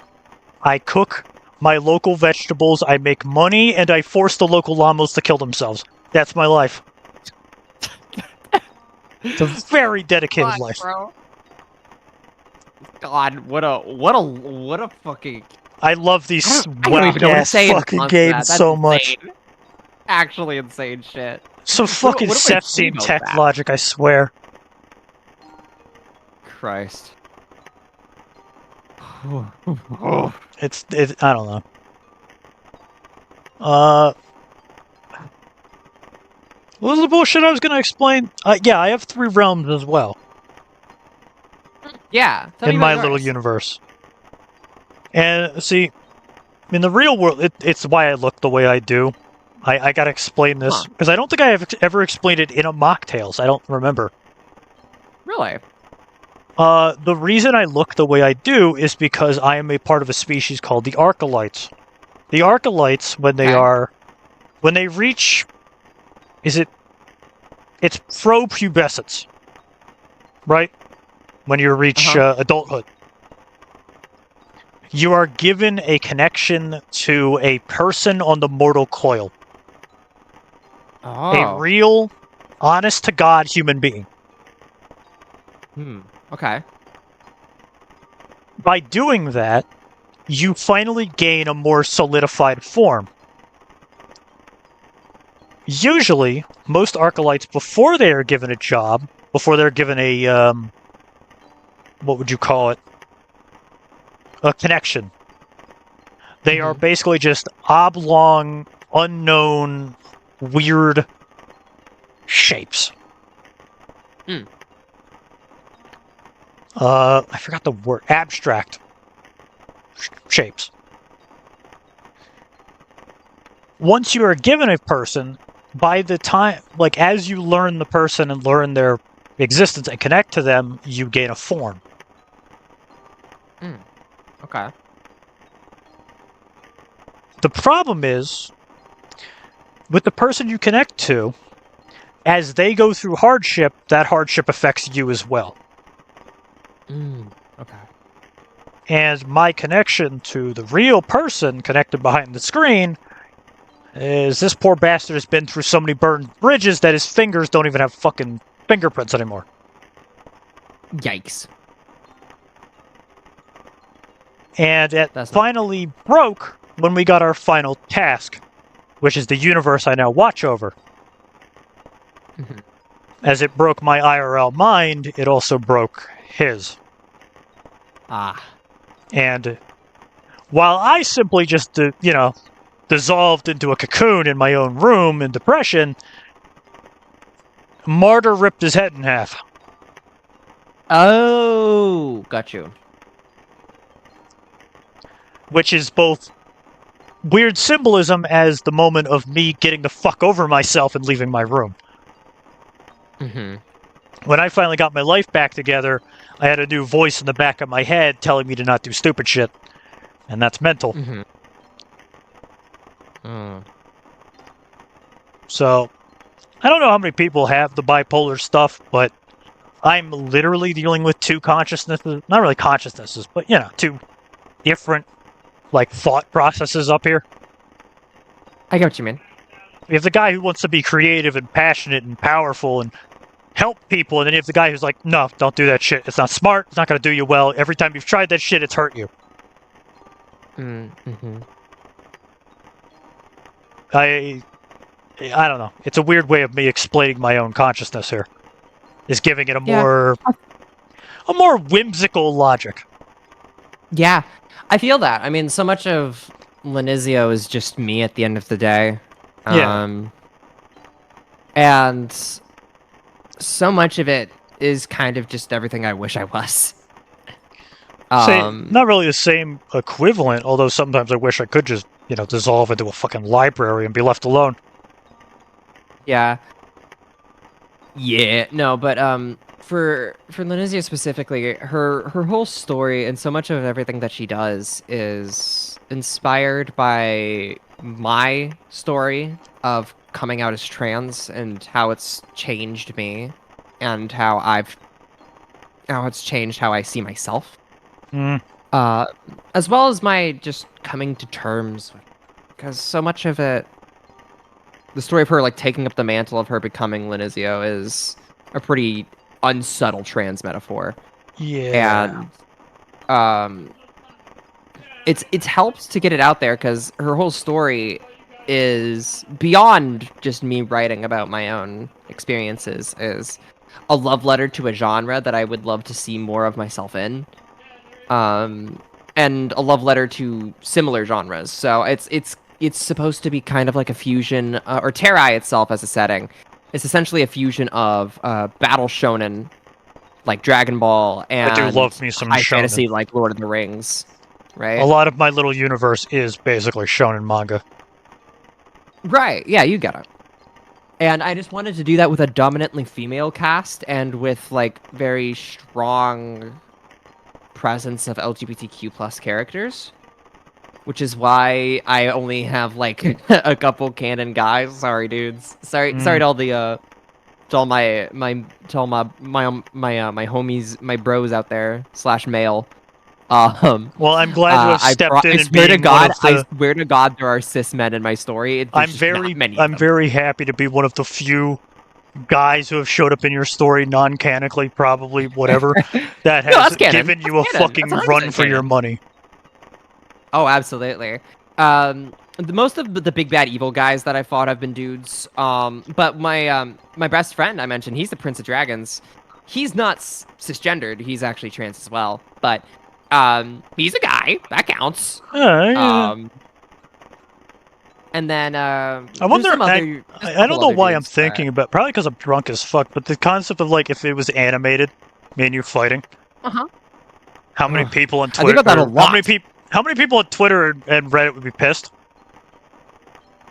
I cook my local vegetables, I make money, and I force the local llamas to kill themselves. That's my life. It's a very dedicated life. Bro. God, what a fucking... I love these whack-ass fucking games so much. Actually insane shit. So fucking Sepsim tech logic, I swear. Christ. It's I don't know. What was the bullshit I was gonna explain? Yeah, I have 3 realms as well. Yeah. In my little universe. And, see, in the real world, it's why I look the way I do. I gotta explain this, because I don't think I have ever explained it in a Mock Tales. I don't remember. Really? The reason I look the way I do is because I am a part of a species called the Archelites. The Archelites, when they reach... It's pro-pubescence. Right? When you reach adulthood. You are given a connection to a person on the mortal coil. Oh. A real, honest-to-God human being. Okay. By doing that, you finally gain a more solidified form. Usually, most Archelites, before they are given a job, before they're given a what would you call it? A connection. They are basically just oblong, unknown, weird shapes. Hmm. I forgot the word. Abstract shapes. Once you are given a person, by the time, like, as you learn the person and learn their existence and connect to them, you gain a form. Okay. The problem is, with the person you connect to, as they go through hardship, that hardship affects you as well. Okay. And my connection to the real person connected behind the screen is this poor bastard has been through so many burned bridges that his fingers don't even have fucking fingerprints anymore. Yikes. And it That's finally broke when we got our final task, which is the universe I now watch over. As it broke my IRL mind, it also broke his. And while I simply just, dissolved into a cocoon in my own room in depression, Martyr ripped his head in half. Oh, got you. Which is both weird symbolism as the moment of me getting the fuck over myself and leaving my room. When I finally got my life back together, I had a new voice in the back of my head telling me to not do stupid shit. And that's mental. So, I don't know how many people have the bipolar stuff, but I'm literally dealing with two consciousnesses. Not really consciousnesses, but, two different, thought processes up here. I get what you mean. You have the guy who wants to be creative and passionate and powerful and help people, and then you have the guy who's like, no, don't do that shit. It's not smart. It's not going to do you well. Every time you've tried that shit, it's hurt you. I don't know. It's a weird way of me explaining my own consciousness here. Is giving it a more whimsical logic. Yeah, I feel that. I mean, so much of Linizo is just me at the end of the day. And so much of it is kind of just everything I wish I was. Not really the same equivalent, although sometimes I wish I could just, dissolve into a fucking library and be left alone. Yeah. No, but for Linizo specifically, her whole story and so much of everything that she does is inspired by my story of coming out as trans and how it's changed me and how it's changed how I see myself. As well as my just coming to terms with, because so much of it, the story of her taking up the mantle of her becoming Linizo is a pretty unsubtle trans metaphor. Yeah. And it's helped to get it out there because her whole story is beyond just me writing about my own experiences, is a love letter to a genre that I would love to see more of myself in. And a love letter to similar genres. So it's supposed to be kind of like a fusion, or Terai itself as a setting. It's essentially a fusion of battle shonen, like Dragon Ball, and I do love me some high shonen. fantasy like Lord of the Rings, right? A lot of my little universe is basically shonen manga. Right, yeah, you get it. And I just wanted to do that with a dominantly female cast and with very strong presence of LGBTQ plus characters, which is why I only have a couple canon guys. Sorry, dudes. Sorry to all the to all my homies, my bros out there / male. Well, I'm glad to have stepped in and being I swear to God, there are cis men in my story. I'm very happy to be one of the few guys who have showed up in your story non-canonically, probably whatever, that has given you a fucking run for your money. Oh, absolutely. Most of the big bad evil guys that I fought have been dudes. But my best friend I mentioned, he's the Prince of Dragons. he's not cisgendered. He's actually trans as well, but he's a guy. That counts. Yeah. And then I there's wonder. some other. There's a I couple don't know other why I'm dudes thinking that, about. Probably because I'm drunk as fuck. But the concept of like if it was animated, me and you fighting. uh-huh. How many Ugh. people on I think Twitter? about that a How many lot. people? How many people on Twitter and Reddit would be pissed?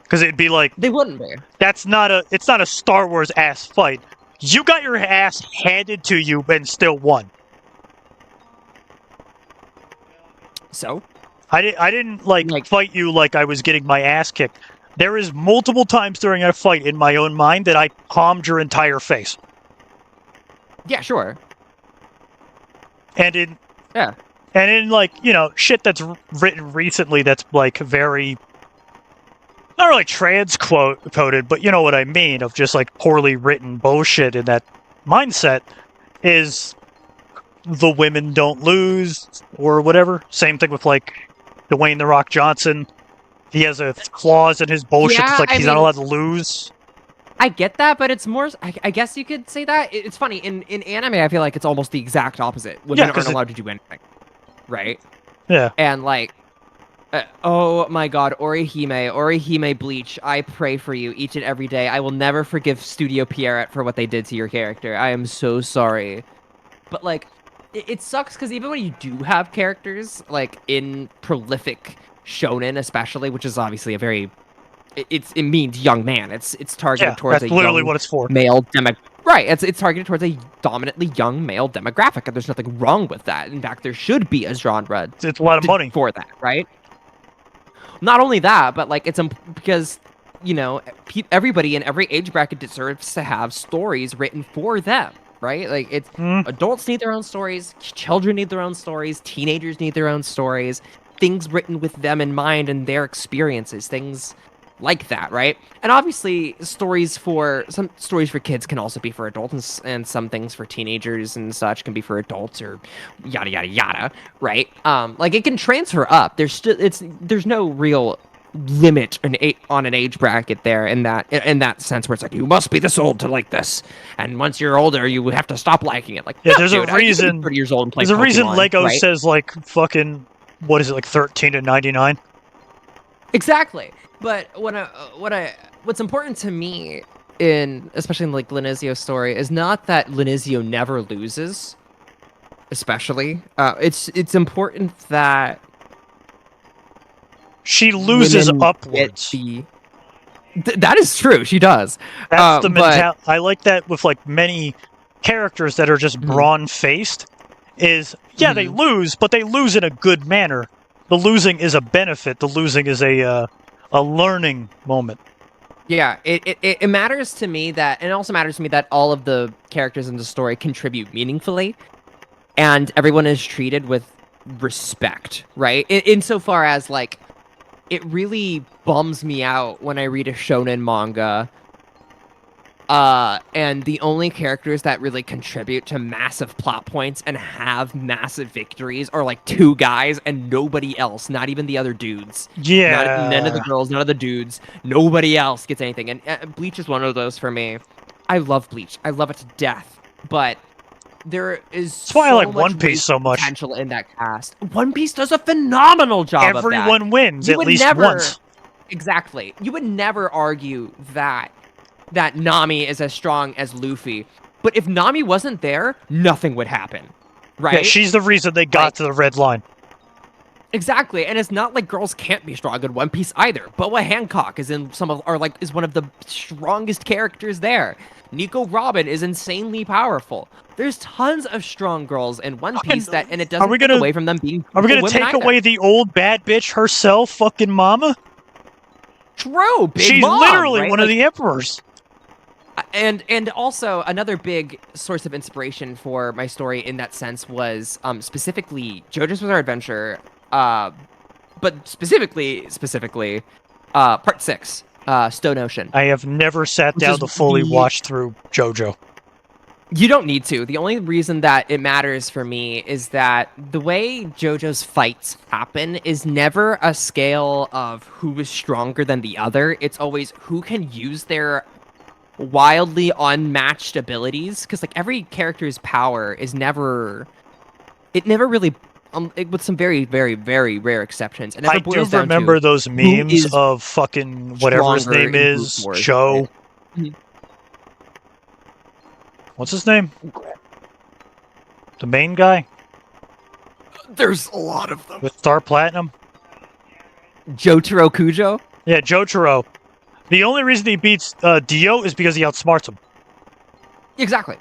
Because it'd be like, They wouldn't be. that's not a. It's not a Star Wars ass fight. You got your ass handed to you and still won. So I didn't like like fight you like I was getting my ass kicked. There is multiple times during a fight in my own mind that I palmed your entire face. yeah, sure. And in Yeah. and in like, you know, shit that's written recently that's like very not really coded, but you know what I mean, of just like poorly written bullshit in that mindset is the women don't lose or whatever. Same thing with like Dwayne the Rock Johnson. He has a clause in his bullshit that's Yeah, like I he's not mean, allowed to lose. I get that, but it's more. I guess you could say that. It's funny in anime. I feel like it's almost the exact opposite. Yeah, Women aren't because allowed to do anything, right? yeah, And like, oh my God, Orihime, Bleach. I pray for you each and every day. I will never forgive Studio Pierrot for what they did to your character. I am so sorry. But like, it sucks because even when you do have characters like in prolific shonen, especially, which is obviously a very it means young man. It's yeah, targeted towards that's a literally young what it's for. male demo. Right, it's targeted towards a dominantly young male demographic, and there's nothing wrong with that. In fact, there should be a genre It's a lot of money. for that, right? Not only that, but like because you know everybody in every age bracket deserves to have stories written for them, right? Like it's Mm. adults need their own stories, children need their own stories, teenagers need their own stories, things written with them in mind and their experiences, things like that, right? And obviously, some stories for kids can also be for adults, and some things for teenagers and such can be for adults or yada yada yada, right? Like it can transfer up. There's no real limit on an age bracket there in that sense where it's like you must be this old to like this, and once you're older you have to stop liking it. Like Yeah, no, there's dude, a you can be reason. 30 years old and play There's a reason Pokemon, Lego right? says like fucking what is it like 13 to 99. Exactly. But what's important to me in especially in like Linizio's story is not that Linizio never loses, especially. It's important that She loses women get upwards. that is true. She does. That's the But mentality. I like that with like many characters that are just Mhm. brawn faced. Is yeah, they Mhm. lose, but they lose in a good manner. The losing is a benefit. The losing is a learning moment. Yeah, it matters to me that, and it also matters to me that all of the characters in the story contribute meaningfully, and everyone is treated with respect, right? Insofar as like it really bums me out when I read a shonen manga, and the only characters that really contribute to massive plot points and have massive victories are like two guys and nobody else, not even the other dudes. None of the Yeah, girls, none of the dudes, nobody else gets anything. And Bleach is one of those for me. I love Bleach. I love it to death. But there is that's why I so like much One Piece so much. potential in that cast. One Piece does a phenomenal job of that. Everyone wins You at would least never once. exactly. You would never argue that Nami is as strong as Luffy. But if Nami wasn't there, nothing would happen. Right? Yeah, she's the reason they got Like- to the red line. Exactly. And it's not like girls can't be strong in One Piece either. Boa Hancock is in is one of the strongest characters there. Nico Robin is insanely powerful. There's tons of strong girls in One Piece and it doesn't take away from them being Are we beautiful gonna women take either. away the old bad bitch herself, fucking mama? True, Big She's Mom, literally right? one of the emperors. And also another big source of inspiration for my story in that sense was specifically JoJo's Bizarre Adventure, but specifically part 6, Stone Ocean. I have never sat Which down is to fully the- watch through JoJo. You don't need to. The only reason that it matters for me is that the way JoJo's fights happen is never a scale of who is stronger than the other. It's always who can use their wildly unmatched abilities, because like every character's power is never really with some very very very rare exceptions, it never I do boils down remember to those who memes is of fucking whatever his stronger name in brute is, force, Joe. right? Mhm. What's his name? The main guy There's a lot of them. with Star Platinum. Jotaro Kujo. Yeah, Jotaro. The only reason he beats Dio is because he outsmarts him. Exactly.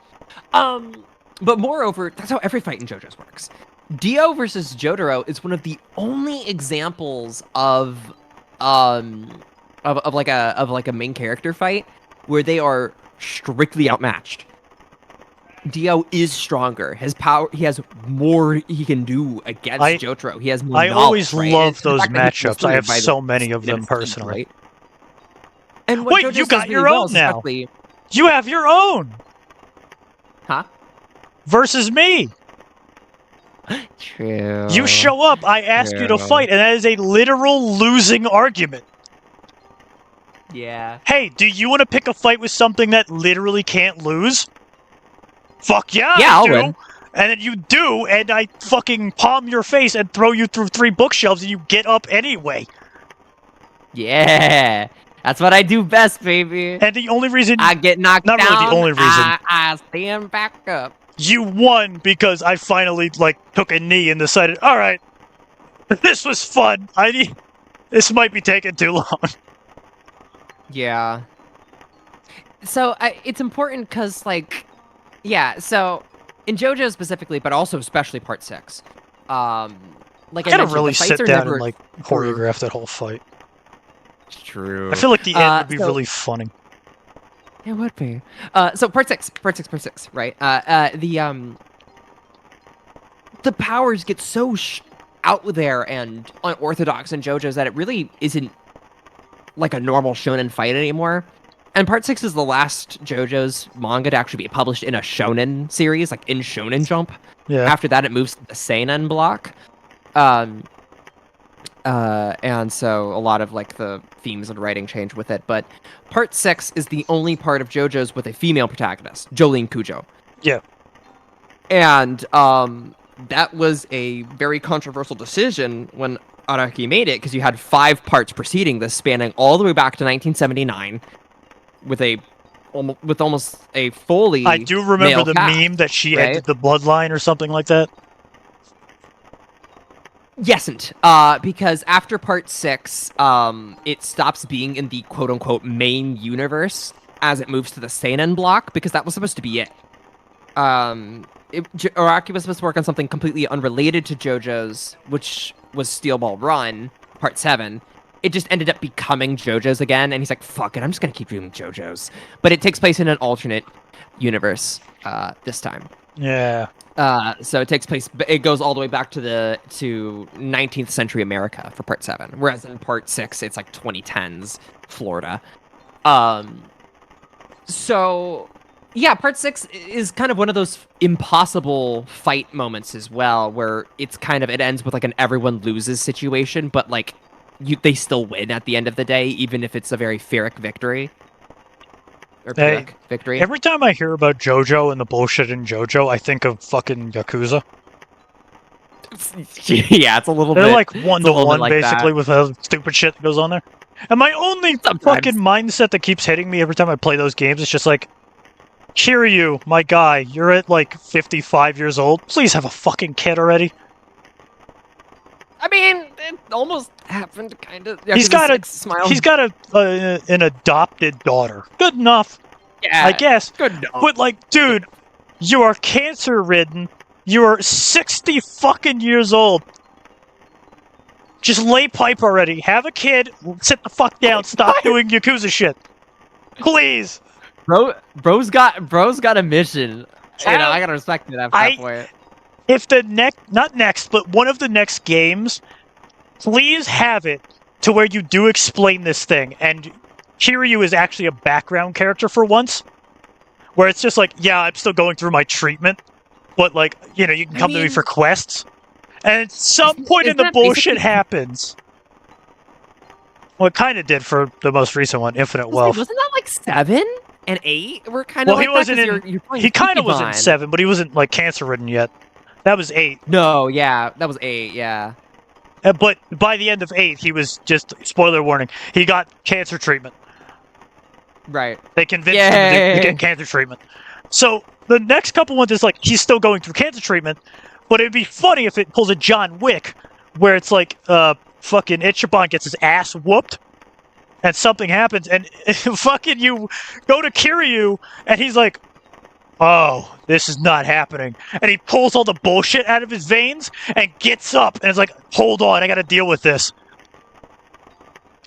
But moreover, that's how every fight in JoJo's works. Dio versus Jotaro is one of the only examples of like a main character fight where they are strictly outmatched. Dio is stronger. His power, he has more he can do against I Jotaro. He has more I always knowledge, right? And love the those fact that he was matchups. I triggered have by the so many of skin them his teeth, personally. right? And what Wait, JoJo's you does got really your well own is now. especially, You have your own huh? versus me. True. You show up, I ask you to True. fight, and that is a literal losing argument. Yeah. Hey, do you want to pick a fight with something that literally can't lose? Fuck yeah, Yeah, I I'll do. win. And then you do, and I fucking palm your face and throw you through 3 bookshelves, and you get up anyway. Yeah. That's what I do best, baby. And the only reason, I get knocked not really the down, only reason, I stand back up. you won because I finally took a knee and decided, all right, this was fun. This might be taking too long. Yeah. So it's important because, yeah. So in JoJo specifically, but also especially Part 6, like I I gotta mentioned, really the fights sit are down never and for. choreograph that whole fight. True. I feel like the end would be So really funny. it would be. So Part 6, right? The powers get so out there and unorthodox in JoJo's that it really isn't like a normal shonen fight anymore. And Part 6 is the last JoJo's manga to actually be published in a shonen series, like in Shonen Jump. Yeah. After that, it moves to the seinen block. And so a lot of the themes and writing change with it. But Part 6 is the only part of JoJo's with a female protagonist, Jolene Kujo. Yeah. And that was a very controversial decision when Araki made it, because you had 5 parts preceding this, spanning all the way back to 1979, with almost a fully I do remember male the cast, meme that she right? ended the bloodline or something like that. Yesn't. Because after Part 6, it stops being in the quote-unquote main universe as it moves to the seinen block, because that was supposed to be it. Araki was supposed to work on something completely unrelated to JoJo's, which was Steel Ball Run, Part 7. It just ended up becoming JoJo's again, and he's like, fuck it, I'm just gonna keep doing JoJo's. But it takes place in an alternate universe, this time. Yeah. So it takes place, it goes all the way back to 19th century America for Part 7, whereas in Part 6, it's like 2010s Florida. So yeah, Part 6 is kind of one of those impossible fight moments as well, where it ends with an everyone loses situation, but they still win at the end of the day, even if it's a very Pyrrhic victory. Or Pyrrhic victory. Every time I hear about JoJo and the bullshit in JoJo, I think of fucking Yakuza. Yeah, it's a little They're bit. like one-to-one, basically, with the stupid shit that goes on there. And my only fucking mindset that keeps hitting me every time I play those games is just Kiryu, my guy, you're at 55 years old. Please have a fucking kid already. I mean, it almost happened, kind of. He's got an adopted daughter. Good enough. Yeah, I guess. Good enough. But dude, you are cancer-ridden. You are 60 fucking years old. Just lay pipe already. Have a kid. Sit the fuck down. Stop doing Yakuza shit. Please. Bro's got a mission. I gotta respect it at that point. If not next, but one of the next games, please have it to where you do explain this thing, and Kiryu is actually a background character for once, where it's just yeah, I'm still going through my treatment, but you can come to me for quests, and at some point in the bullshit happens. Well, it kind of did for the most recent one, Infinite Wealth. Wasn't that 7? and 8 were kind of Well, he like that wasn't because in. you're playing He kind of was in Pokemon. 7, but he wasn't like cancer ridden yet. That was 8. No, yeah, that was 8. Yeah, But by the end of 8, he was just spoiler warning. He got cancer treatment. right. They convinced him to Yay! get cancer treatment. So the next couple ones is like he's still going through cancer treatment, but it'd be funny if it pulls a John Wick, where it's like fucking Ichiban gets his ass whooped, and something happens, and fucking you go to Kiryu, and he's like, "Oh, this is not happening," and he pulls all the bullshit out of his veins and gets up, and is like, "Hold on, I got to deal with this."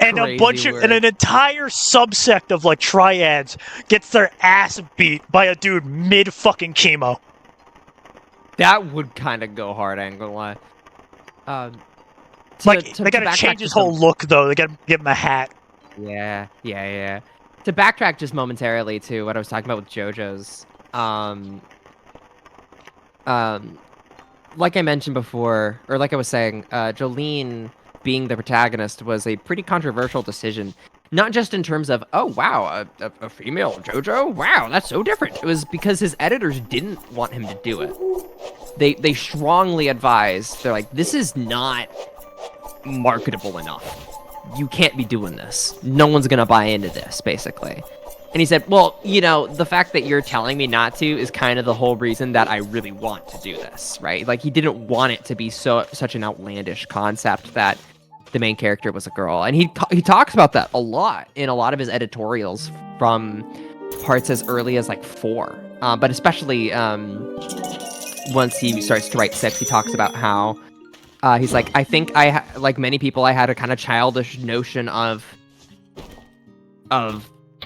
And a bunch of, and an entire subsect of like triads gets their ass beat by a dude mid fucking chemo. That would kind of go hard. I ain't gonna lie. They gotta change his whole look though. They gotta give him a hat. Yeah. To backtrack just momentarily to what I was talking about with JoJo's, like I mentioned before, or like I was saying, Jolene being the protagonist was a pretty controversial decision. Not just in terms of, oh wow, a female JoJo, wow, that's so different. It was because his editors didn't want him to do it. They strongly advised. They're like, this is not marketable enough. You can't be doing this. No one's gonna buy into this, basically. And he said, well, you know, the fact that you're telling me not to is kind of the whole reason that I really want to do this, right? Like, he didn't want it to be such an outlandish concept that the main character was a girl. And he talks about that a lot in a lot of his editorials from parts as early as, like, 4. But especially once he starts to write 6, he talks about how he's like, I think like many people, I had a kind of childish notion of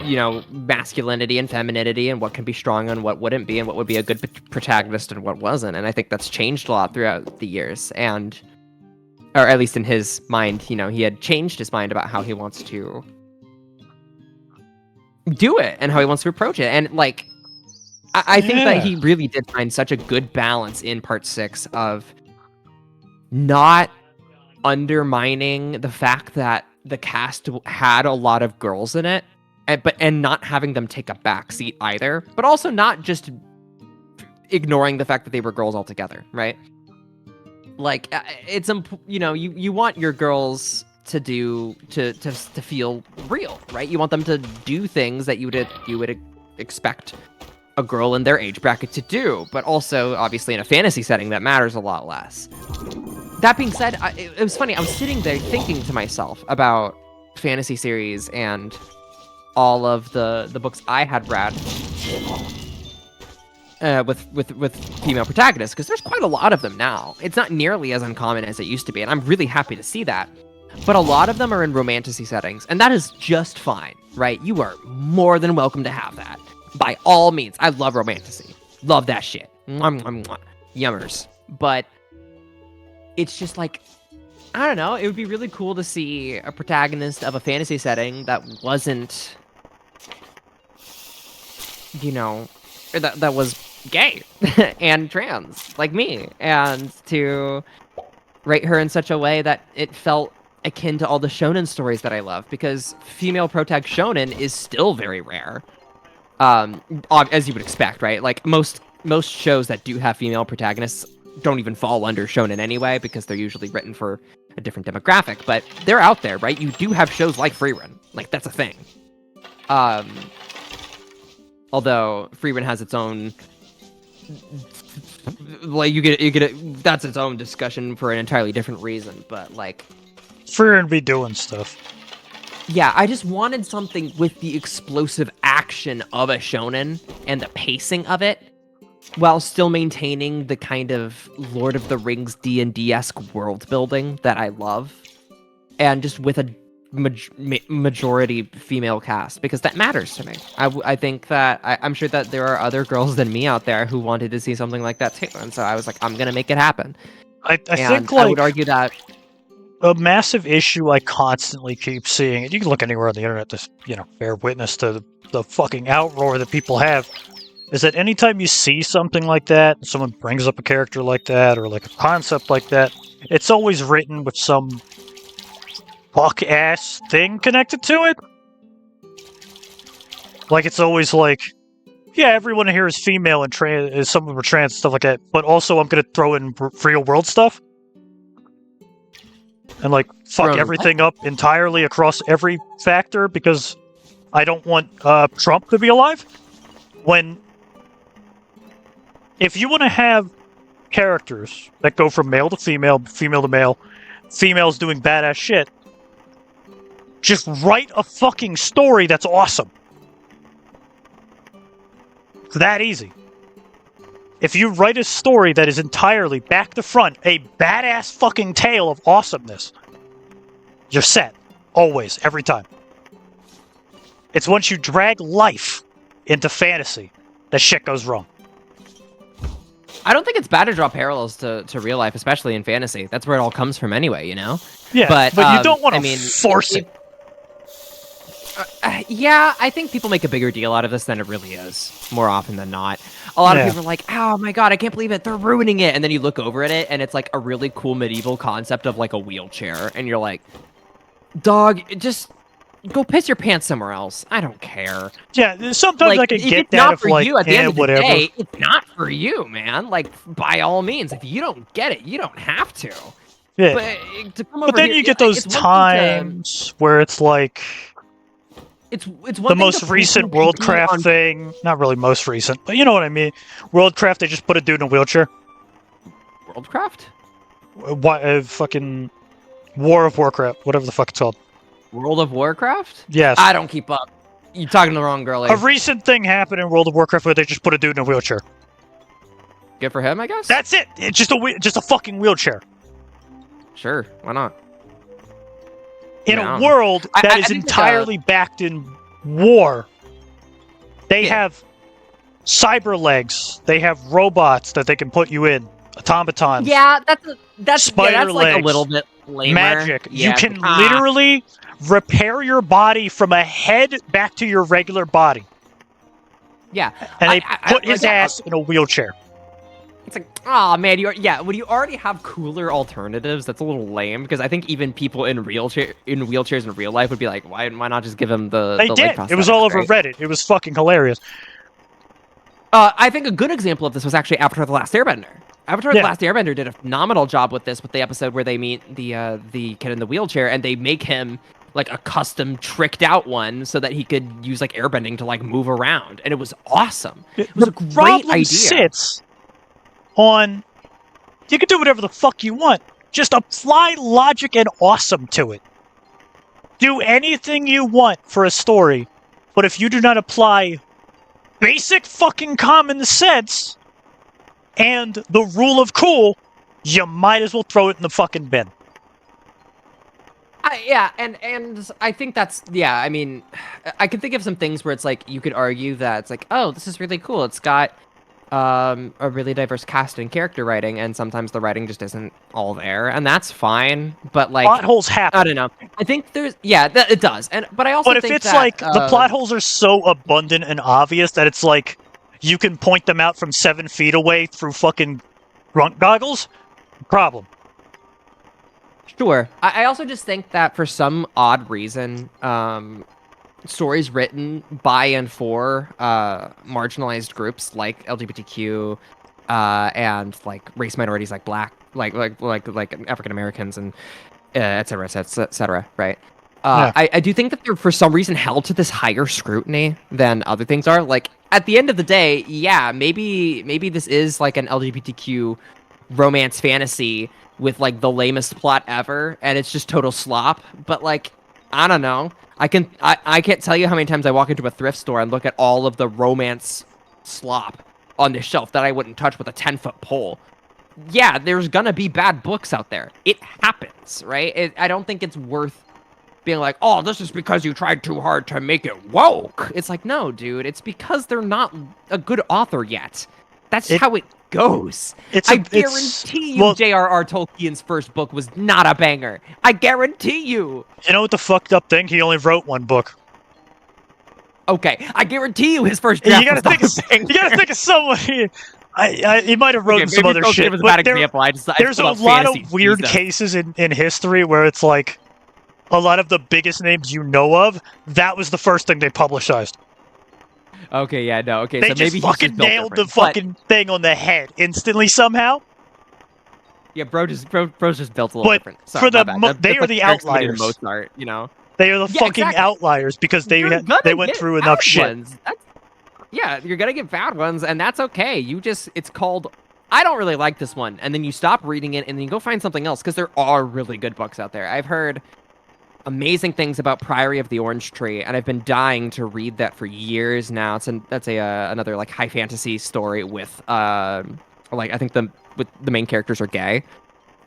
you know, masculinity and femininity and what can be strong and what wouldn't be and what would be a good protagonist and what wasn't. And I think that's changed a lot throughout the years. And, or at least in his mind, you know, he had changed his mind about how he wants to do it and how he wants to approach it. And like, I think that he really did find such a good balance in part 6 of not undermining the fact that the cast had a lot of girls in it, and not having them take a backseat either, but also not just ignoring the fact that they were girls altogether, right? Like, it's you know, you want your girls to feel real, right? You want them to do things that you would expect a girl in their age bracket to do, but also obviously in a fantasy setting that matters a lot less. That being said, it was funny. I was sitting there thinking to myself about fantasy series and all of the books I had read with female protagonists, because there's quite a lot of them now. It's not nearly as uncommon as it used to be, and I'm really happy to see that. But a lot of them are in romantasy settings, and that is just fine, right? You are more than welcome to have that. By all means, I love romantasy. Love that shit. Mwah, mwah, mwah. Yummers. But it's just like, I don't know, it would be really cool to see a protagonist of a fantasy setting that wasn't, you know, that was gay and trans, like me, and to write her in such a way that it felt akin to all the shonen stories that I love, because female protag shonen is still very rare. As you would expect, right? Like, most shows that do have female protagonists don't even fall under shonen anyway, because they're usually written for a different demographic, but they're out there, right? You do have shows like Freerun. Like, that's a thing. Although Freerun has its own, like, you get that's its own discussion for an entirely different reason, but like, Freerun be doing stuff. Yeah, I just wanted something with the explosive action of a shonen and the pacing of it, while still maintaining the kind of Lord of the Rings D&D-esque world building that I love, and just with a majority female cast, because that matters to me. I think that I'm sure that there are other girls than me out there who wanted to see something like that too, and so I was like, I'm gonna make it happen. I think, like, I would argue that a massive issue I constantly keep seeing, and you can look anywhere on the internet to, you know, bear witness to the fucking outroar that people have, is that anytime you see something like that, someone brings up a character like that, or like a concept like that, it's always written with some fuck-ass thing connected to it. Like, it's always like, yeah, everyone here is female and trans, some of them are trans and stuff like that, but also I'm gonna throw in real world stuff. And, like, fuck everything up entirely across every factor because I don't want Trump to be alive. When... If you want to have characters that go from male to female, female to male, females doing badass shit, just write a fucking story that's awesome. It's that easy. If you write a story that is entirely, back to front, a badass fucking tale of awesomeness, you're set. Always. Every time. It's once you drag life into fantasy that shit goes wrong. I don't think it's bad to draw parallels to real life, especially in fantasy. That's where it all comes from anyway, you know? Yeah, but you don't want to force it. Yeah, I think people make a bigger deal out of this than it really is, more often than not. A lot of people are like, oh my god, I can't believe it, they're ruining it. And then you look over at it, and it's like a really cool medieval concept of like a wheelchair. And you're like, dog, just go piss your pants somewhere else. I don't care. Yeah, sometimes I can get that not if, for like, you, at the end of the whatever. day, it's not for you, man. Like, by all means, if you don't get it, you don't have to. Yeah. But then you get those times where it's like... It's one the most recent Worldcraft thing. Not really most recent, but you know what I mean. Worldcraft, they just put a dude in a wheelchair. Worldcraft? Fucking War of Warcraft, whatever the fuck it's called. World of Warcraft? Yes. I don't keep up. You're talking to the wrong girl. A recent thing happened in World of Warcraft where they just put a dude in a wheelchair. Good for him, I guess. That's it. It's just a fucking wheelchair. Sure, why not? In a world that is entirely backed in war, they have cyber legs. They have robots that they can put you in. Automatons. Yeah, that's spider legs, like a little bit lamer. Magic. Yeah, you can literally repair your body from a head back to your regular body. Yeah. And they put his ass in a wheelchair. It's like, oh man, when you already have cooler alternatives, that's a little lame, because I think even people in wheelchairs in real life would be like, why not just give him the They did. It was all over Reddit. It was fucking hilarious. I think a good example of this was actually Avatar: The Last Airbender. Avatar: The Last Airbender did a phenomenal job with this, with the episode where they meet the kid in the wheelchair, and they make him like a custom tricked out one so that he could use like airbending to like move around, and it was awesome. It was a great idea. Sits on, you can do whatever the fuck you want. Just apply logic and awesome to it. Do anything you want for a story, but if you do not apply basic fucking common sense and the rule of cool, you might as well throw it in the fucking bin. And I think that's, I mean, I can think of some things where it's like, you could argue that it's like, oh, this is really cool. It's got a really diverse cast and character writing, and sometimes the writing just isn't all there, and that's fine. But like, plot holes happen. I don't know. I think there's it does, but I also. But if think it's that, like the plot holes are so abundant and obvious that it's like you can point them out from 7 feet away through fucking grunt goggles, problem. Sure. I also just think that for some odd reason, stories written by and for marginalized groups like LGBTQ and like race minorities like Black, like African Americans and et cetera, right? I do think that they're for some reason held to this higher scrutiny than other things are. Like at the end of the day, maybe this is like an LGBTQ romance fantasy with like the lamest plot ever, and it's just total slop. But like, I don't know. I can't tell you how many times I walk into a thrift store and look at all of the romance slop on the shelf that I wouldn't touch with a 10-foot pole. Yeah, there's gonna be bad books out there. It happens, right? I don't think it's worth being like, oh, this is because you tried too hard to make it woke. It's like, no, dude, it's because they're not a good author yet. That's how it goes. I guarantee you J.R.R. Tolkien's first book was not a banger. I guarantee you. You know what the fucked up thing? He only wrote 1 book. Okay, I guarantee you his first draft was not a banger. You gotta think of someone. He might have written some other shit. Was a bad example. There's a lot of weird cases in history where it's like a lot of the biggest names you know of, that was the first thing they publicized. Okay, yeah, no, okay, They so just maybe he's fucking just built nailed the different. But fucking thing on the head instantly somehow. yeah, bro's just built a little But different. for Sorry, my bad. they That's are like the comparing somebody to outliers. Mozart, you know? They are the Yeah, fucking exactly. outliers because You're they gonna went get through enough bad shit. ones. Yeah, you're gonna get bad ones, and that's okay. It's called, I don't really like this one, and then you stop reading it, and then you go find something else, because there are really good books out there. I've heard amazing things about Priory of the Orange Tree, and I've been dying to read that for years now. That's another like high fantasy story with like I think the main characters are gay,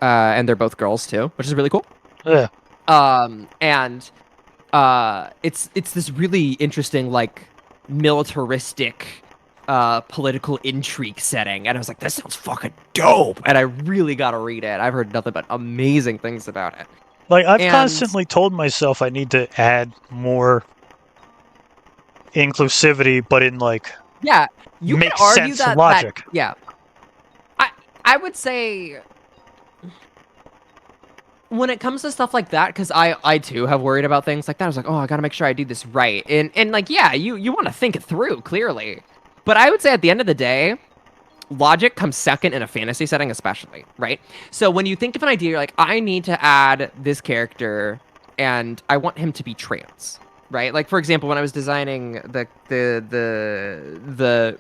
and they're both girls too, which is really cool. Yeah. And it's this really interesting like militaristic political intrigue setting, and I was like, this sounds fucking dope, and I really gotta read it. I've heard nothing but amazing things about it. Like, I've And constantly told myself I need to add more inclusivity, but in, like, yeah, you can makes argue sense that logic. yeah, I would say when it comes to stuff like that, because I too have worried about things like that. I was like, oh, I gotta make sure I do this right, and like yeah, you want to think it through clearly, but I would say at the end of the day, logic comes second in a fantasy setting, especially, right? So when you think of an idea, you're like, I need to add this character, and I want him to be trans, right? Like for example, when I was designing the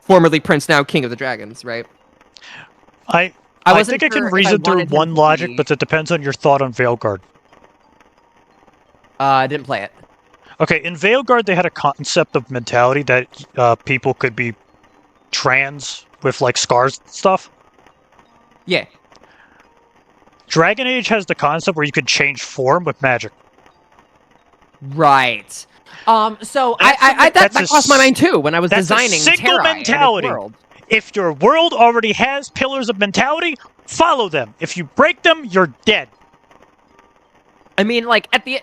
formerly Prince, now King of the Dragons, right? I I I wasn't think I can sure if I reason through wanted him one to logic, be. but that depends on your thought on Veilguard. I didn't play it. Okay, in Veilguard, they had a concept of mentality that people could be trans with, like, scars and stuff. Yeah. Dragon Age has the concept where you could change form with magic. Right. So That's that crossed my mind too when I was That's a designing single Terrai and its mentality. world. If your world already has pillars of mentality, follow them. If you break them, you're dead. I mean, like I think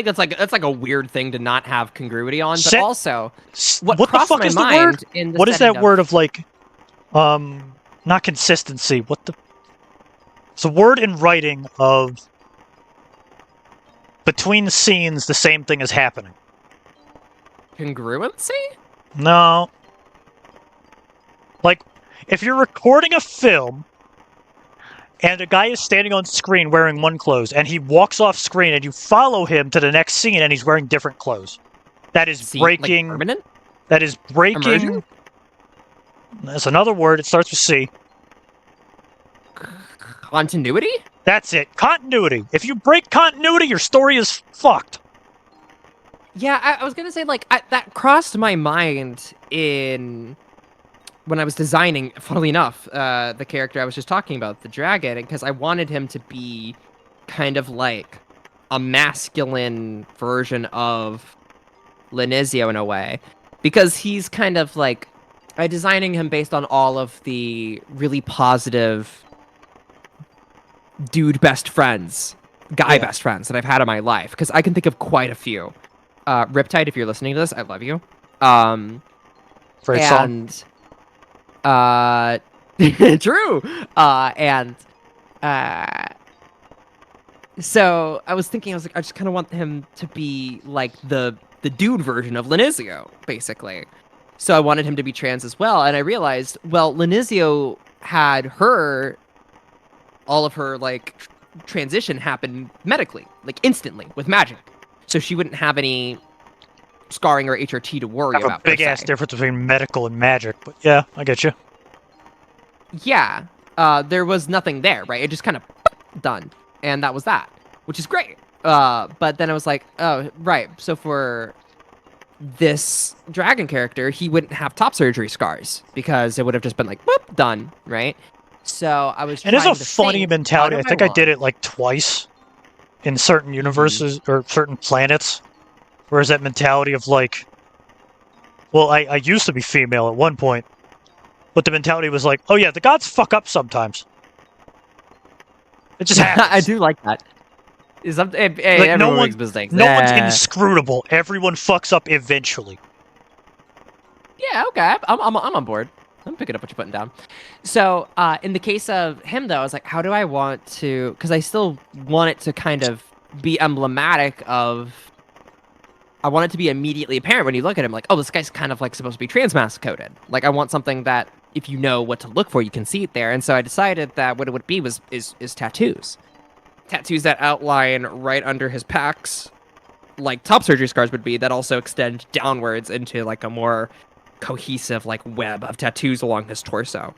that's like a weird thing to not have congruity on, but also what the crossed fuck my is the mind word? in the What is setting that word of, like, not consistency? What the? It's a word in writing of between the scenes, the same thing is happening. congruency? No. Like, if you're recording a film and a guy is standing on screen wearing one clothes and he walks off screen and you follow him to the next scene and he's wearing different clothes. That is breaking. Like permanent? That is breaking. Immersion? That's another word. It starts with C. Continuity? That's it. Continuity. If you break continuity, your story is fucked. Yeah, I was gonna say like that crossed my mind in when I was designing. Funnily enough, the character I was just talking about, the dragon, because I wanted him to be kind of like a masculine version of Linizo in a way, because he's kind of like I designing him based on all of the really positive dude best friends, guy best friends that I've had in my life, because I can think of quite a few. Riptide, if you're listening to this, I love you. Great song. True. And so I was thinking, I was like, I just kind of want him to be like the dude version of Linizo, basically. So I wanted him to be trans as well, and I realized, well, Linizo had all of her like transition happen medically, like instantly with magic, so she wouldn't have any scarring or HRT to worry I have about. a big ass difference between medical and magic, but yeah, I get you. Yeah, there was nothing there, right? It just kind of done, and that was that, which is great. But then I was like, oh, right. So for this dragon character, he wouldn't have top surgery scars because it would have just been like, whoop, done, right? So I was. And it's trying a to funny think, mentality. what I do think I want? did it like twice in certain universes or certain planets. Whereas that mentality of like, well, I used to be female at one point, but the mentality was like, oh yeah, the gods fuck up sometimes. It just happens. I do like that. Like, Everyone makes mistakes. No one's inscrutable. Everyone fucks up eventually. Yeah, okay. I'm on board. I'm picking up what you're putting down. So, in the case of him, though, I was like, how do I want to? Because I still want it to kind of be emblematic of I want it to be immediately apparent when you look at him, like, oh, this guy's kind of like supposed to be transmask coded. Like, I want something that if you know what to look for, you can see it there. And so I decided that what it would be is tattoos, tattoos that outline right under his pecs, like top surgery scars would be, that also extend downwards into like a more cohesive like web of tattoos along his torso.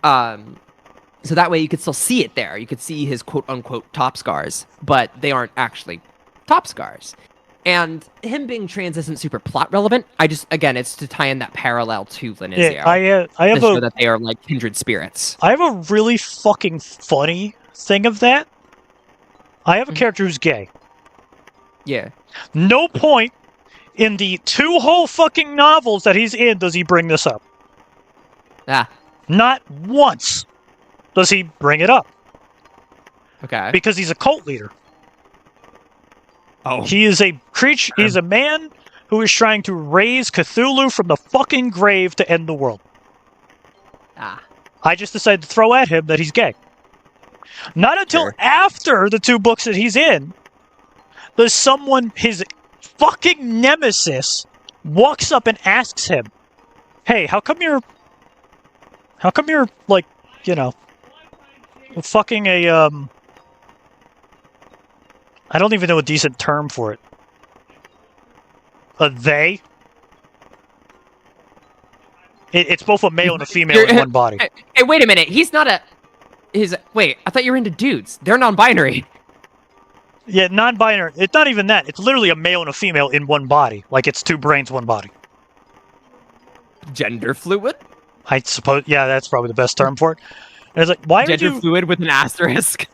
So that way you could still see it there. You could see his quote unquote top scars, but they aren't actually top scars. And him being trans isn't super plot relevant. I just, again, it's to tie in that parallel to Linizo. Yeah, I have to show that they are like kindred spirits. I have a really fucking funny thing of that. I have a character who's gay. Yeah. No point in the 2 whole fucking novels that he's in does he bring this up. Ah. Not once does he bring it up. Okay. Because he's a cult leader. Oh. He is a creature. He's a man who is trying to raise Cthulhu from the fucking grave to end the world. Ah. I just decided to throw at him that he's gay. Not until after the 2 books that he's in, does someone, his fucking nemesis, walks up and asks him, "Hey, how come you're like, you know, fucking a I don't even know a decent term for it. A they? It's both a male and a female in one body. Hey, wait a minute. He's not a... Wait, I thought you were into dudes. They're non-binary. Yeah, non-binary. It's not even that. It's literally a male and a female in one body. Like, it's 2 brains, 1 body. Gender fluid? I suppose, yeah, that's probably the best term for it. And it's like, why are you... Gender fluid with an asterisk.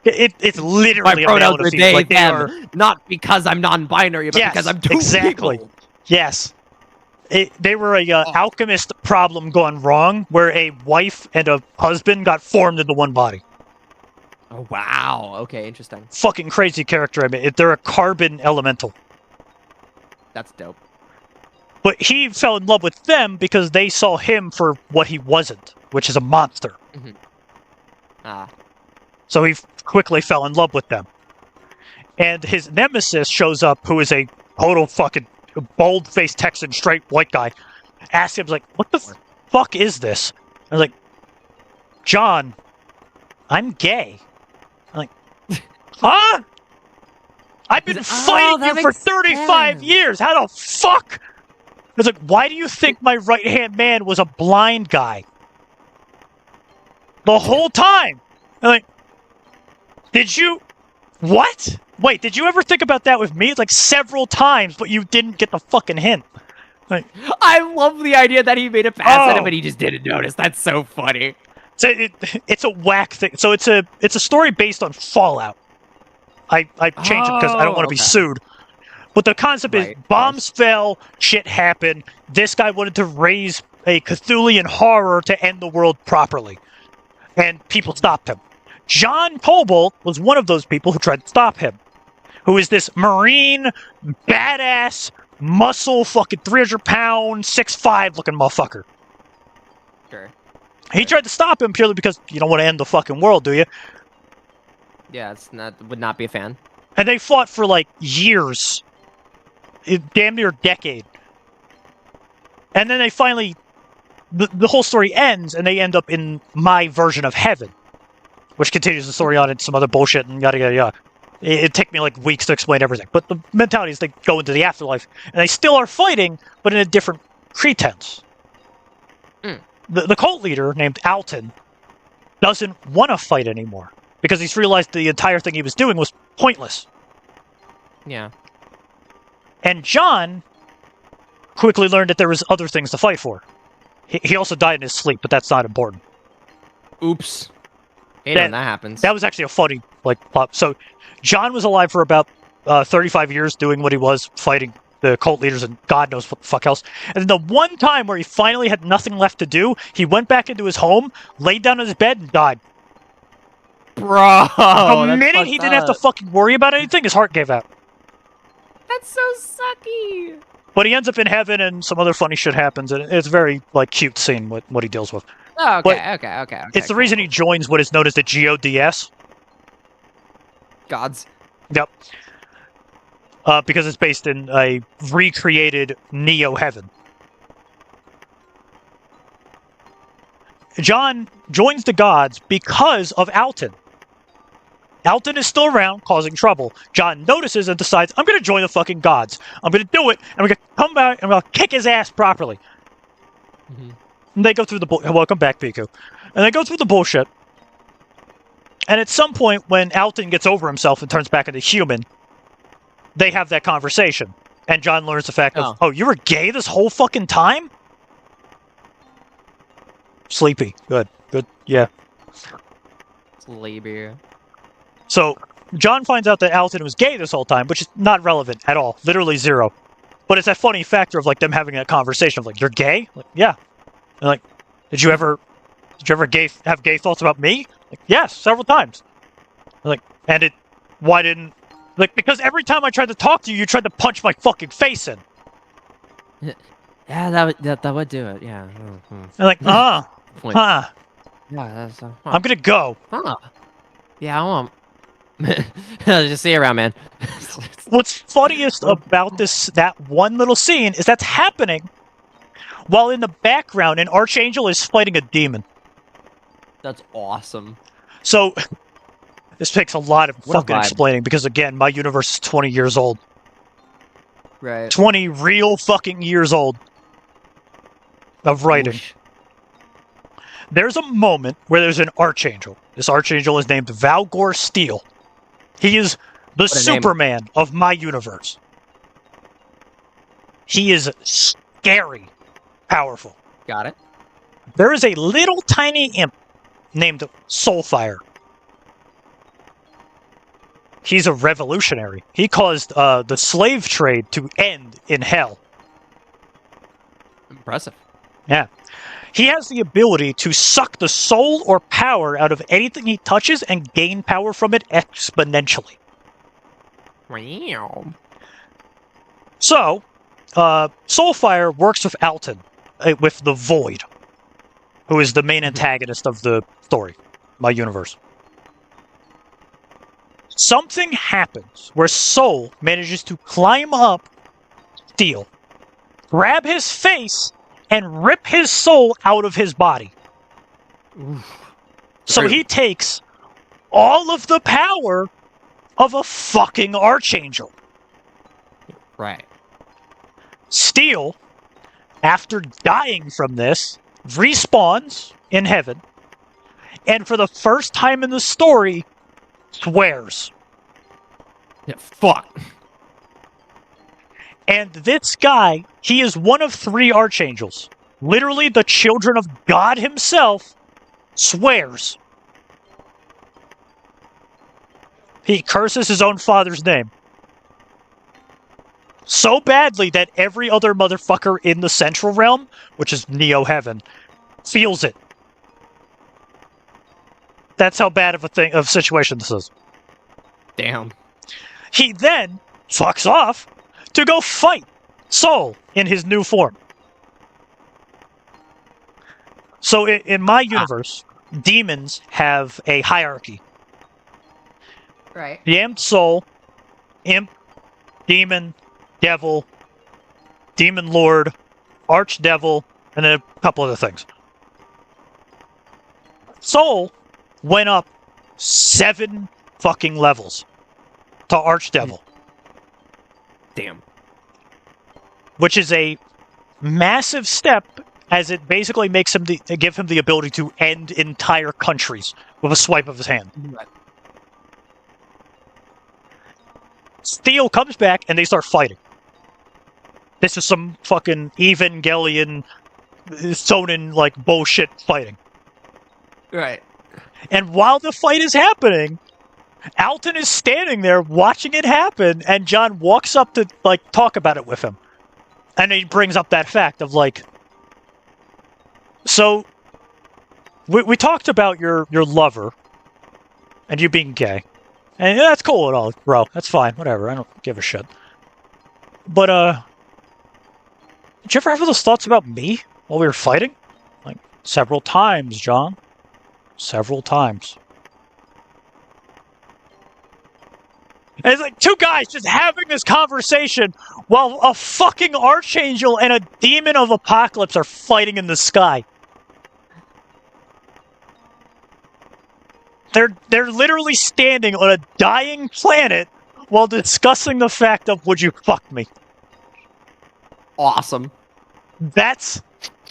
It's literally My a male and a pronouns female. are Like, they, them. Not because I'm non-binary, but yes, because I'm two exactly. people. Yes. They were a alchemist problem gone wrong, where a wife and a husband got formed into one body. Oh, wow. Okay, interesting. Fucking crazy character, I mean. They're a carbon elemental. That's dope. But he fell in love with them because they saw him for what he wasn't, which is a monster. Mm-hmm. Ah. So he quickly fell in love with them. And his nemesis shows up, who is a total fucking bold-faced Texan, straight white guy. Asks him, like, what the fuck is this? I was like, John, I'm gay. I'm like, huh? I've been fighting you for 35 years. How the fuck? I was like, why do you think my right-hand man was a blind guy? The whole time. I'm like, did you... What? Wait, did you ever think about that with me? It's like several times, but you didn't get the fucking hint. Like, I love the idea that he made a pass at him, but he just didn't notice. That's so funny. It's a whack thing. So it's a story based on Fallout. I changed it because I don't want to be sued. But the concept is bombs fell, shit happened. This guy wanted to raise a Cthulian horror to end the world properly. And people stopped him. John Cobalt was one of those people who tried to stop him. Who is this marine, badass, muscle, fucking 300-pound, 6'5" looking motherfucker. Sure. He tried to stop him purely because you don't want to end the fucking world, do you? Yeah, would not be a fan. And they fought for like years. Damn near a decade. And then they finally... The whole story ends, and they end up in my version of heaven. Which continues the story on and some other bullshit and yada yada yada. It'd take me like weeks to explain everything. But the mentality is they go into the afterlife, and they still are fighting, but in a different pretense. The cult leader, named Alton, doesn't want to fight anymore. Because he's realized the entire thing he was doing was pointless. Yeah. And John quickly learned that there was other things to fight for. He also died in his sleep, but that's not important. Oops. Hate when that happens. That was actually a funny, plot. So, John was alive for about 35 years doing what he was, fighting the cult leaders and God knows what the fuck else. And then the one time where he finally had nothing left to do, he went back into his home, laid down on his bed, and died. Bro! The minute he didn't have to fucking worry about anything, his heart gave out. That's so sucky! But he ends up in heaven, and some other funny shit happens, and it's very, cute scene, what he deals with. Oh, okay. It's the reason he joins what is known as the GODS. Gods. Yep. because it's based in a recreated Neo heaven. John joins the gods because of Alton. Alton is still around, causing trouble. John notices and decides, I'm going to join the fucking gods. I'm going to do it, and I'm going to come back, and I'm going to kick his ass properly. Mm-hmm. And they go through the welcome back, Piku. And they go through the bullshit. And at some point, when Alton gets over himself and turns back into human, they have that conversation. And John learns the fact of, oh, you were gay this whole fucking time? Sleepy. Good. Yeah. Sleepy. So, John finds out that Alton was gay this whole time, which is not relevant at all. Literally zero. But it's that funny factor of, like, them having that conversation of, like, you're gay? Like, yeah. And, like, did you ever have gay thoughts about me? Like, yes, several times. Like, and why didn't, like, because every time I tried to talk to you, you tried to punch my fucking face in. Yeah, that would do it, yeah. Mm-hmm. And like, huh. Yeah, that's... I'm gonna go. Huh. Yeah, I won't. Just see you around, man. What's funniest about that one little scene is that's happening while in the background an archangel is fighting a demon. That's awesome. So this takes a lot of fucking explaining because, again, my universe is 20 years old. Right. 20 real fucking years old of writing. Whoosh. There's a moment where there's an archangel. This archangel is named Valgor Steel. He is the Superman of my universe. He is scary powerful. Got it. There is a little tiny imp named Soulfire. He's a revolutionary. He caused the slave trade to end in hell. Impressive. Yeah. He has the ability to suck the soul or power out of anything he touches and gain power from it exponentially. Wow. So, Soulfire works with Alton, with the Void, who is the main antagonist of the story, my universe. Something happens where Soul manages to climb up Steel, grab his face, and rip his soul out of his body. Oof. So he takes all of the power of a fucking archangel. Right. Steel, after dying from this, respawns in heaven, and for the first time in the story, swears. Yeah, fuck. And this guy, he is one of 3 archangels. Literally the children of God himself swears. He curses his own father's name. So badly that every other motherfucker in the Central Realm, which is Neo Heaven, feels it. That's how bad of a situation this is. Damn. He then fucks off to go fight Soul in his new form. So in my universe, demons have a hierarchy. Right. The Imp Soul, Imp, Demon, Devil, Demon Lord, Archdevil, and then a couple other things. Soul went up 7 fucking levels to Archdevil. Damn. Which is a massive step, as it basically makes him give him the ability to end entire countries with a swipe of his hand. Right. Steel comes back and they start fighting. This is some fucking Evangelion, Sonin like bullshit fighting. Right. And while the fight is happening, Alton is standing there watching it happen, and John walks up to like talk about it with him. And he brings up that fact of like, so we talked about your lover and you being gay. And yeah, that's cool at all, bro. That's fine. Whatever. I don't give a shit. But, did you ever have those thoughts about me while we were fighting? Like, several times, John. Several times. And it's like two guys just having this conversation while a fucking archangel and a demon of apocalypse are fighting in the sky. They're literally standing on a dying planet while discussing the fact of, would you fuck me? Awesome. That's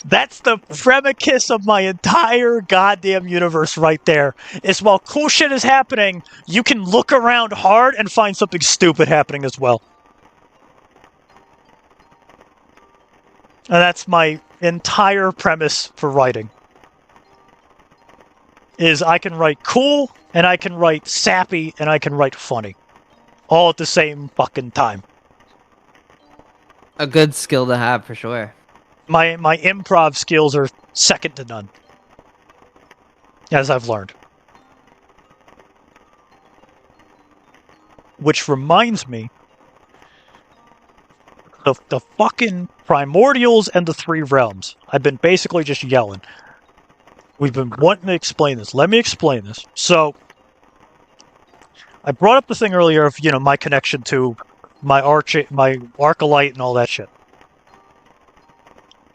the premises of my entire goddamn universe right there. Is while cool shit is happening, you can look around hard and find something stupid happening as well. And that's my entire premise for writing. Is I can write cool, and I can write sappy, and I can write funny. All at the same fucking time. A good skill to have, for sure. My improv skills are second to none. As I've learned. Which reminds me, the fucking primordials and the three realms. I've been basically just yelling. We've been wanting to explain this. Let me explain this. So, I brought up the thing earlier of, my connection to my Arcalite and all that shit.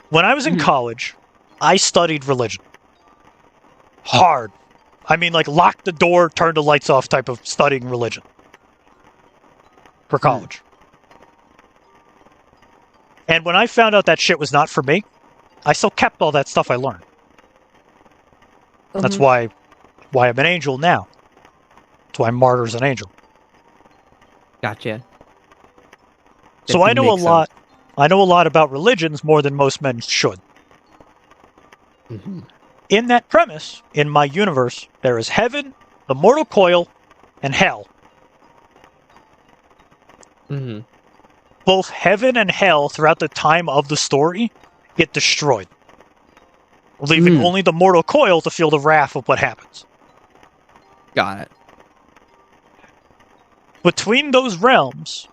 When I was in college, I studied religion. Hard. I mean, like, lock the door, turn the lights off type of studying religion. For college. And when I found out that shit was not for me, I still kept all that stuff I learned. That's why I'm an angel now. That's why Martyr's an angel. Gotcha. So I know a lot. I know a lot about religions more than most men should. Mm-hmm. In that premise, in my universe, there is heaven, the mortal coil, and hell. Mm-hmm. Both heaven and hell, throughout the time of the story, get destroyed. Leaving only the mortal coil to feel the wrath of what happens. Got it. Between those realms,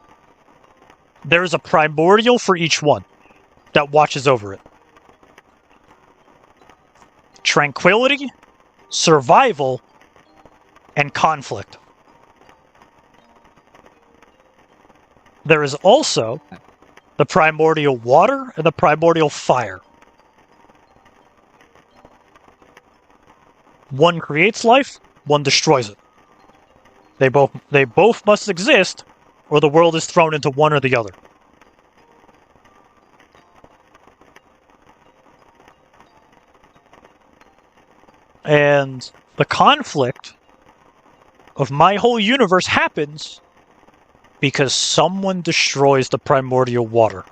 there is a primordial for each one that watches over it. Tranquility, survival, and conflict. There is also the primordial water and the primordial fire. One creates life, one destroys it. They both must exist, or the world is thrown into one or the other. And the conflict of my whole universe happens because someone destroys the primordial water.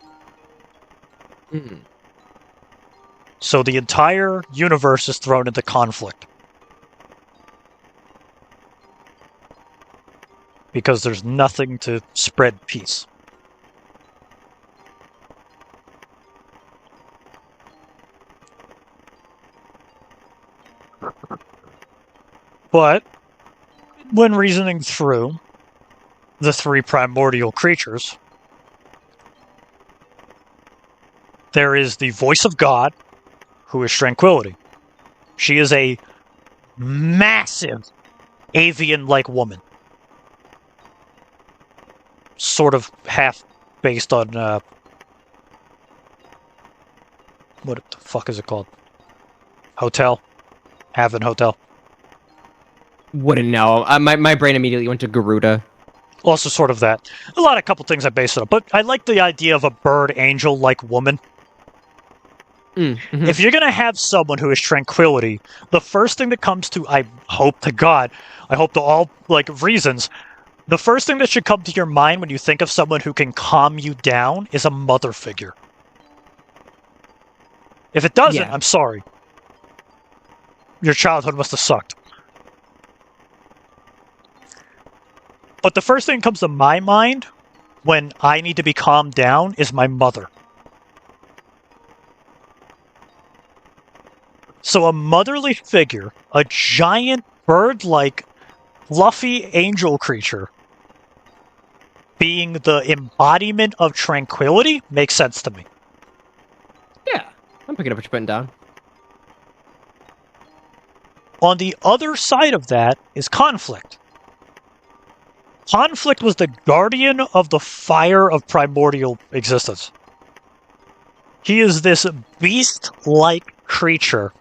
So the entire universe is thrown into conflict. Because there's nothing to spread peace. But, when reasoning through the three primordial creatures, there is the voice of God, who is tranquility. She is a massive avian-like woman. Sort of half based on, what the fuck is it called? Hotel? Haven Hotel. Wouldn't know. My brain immediately went to Garuda. Also sort of that. A couple things I base it on, but I like the idea of a bird angel-like woman. Mm-hmm. If you're gonna have someone who is tranquility, the first thing that comes to, I hope to God, I hope to all, reasons, the first thing that should come to your mind when you think of someone who can calm you down is a mother figure. If it doesn't, I'm sorry. Your childhood must have sucked. But the first thing that comes to my mind when I need to be calmed down is my mother. So a motherly figure, a giant bird-like, fluffy angel creature, being the embodiment of tranquility makes sense to me. Yeah, I'm picking up what you're putting down. On the other side of that is conflict. Conflict was the guardian of the fire of primordial existence. He is this beast-like creature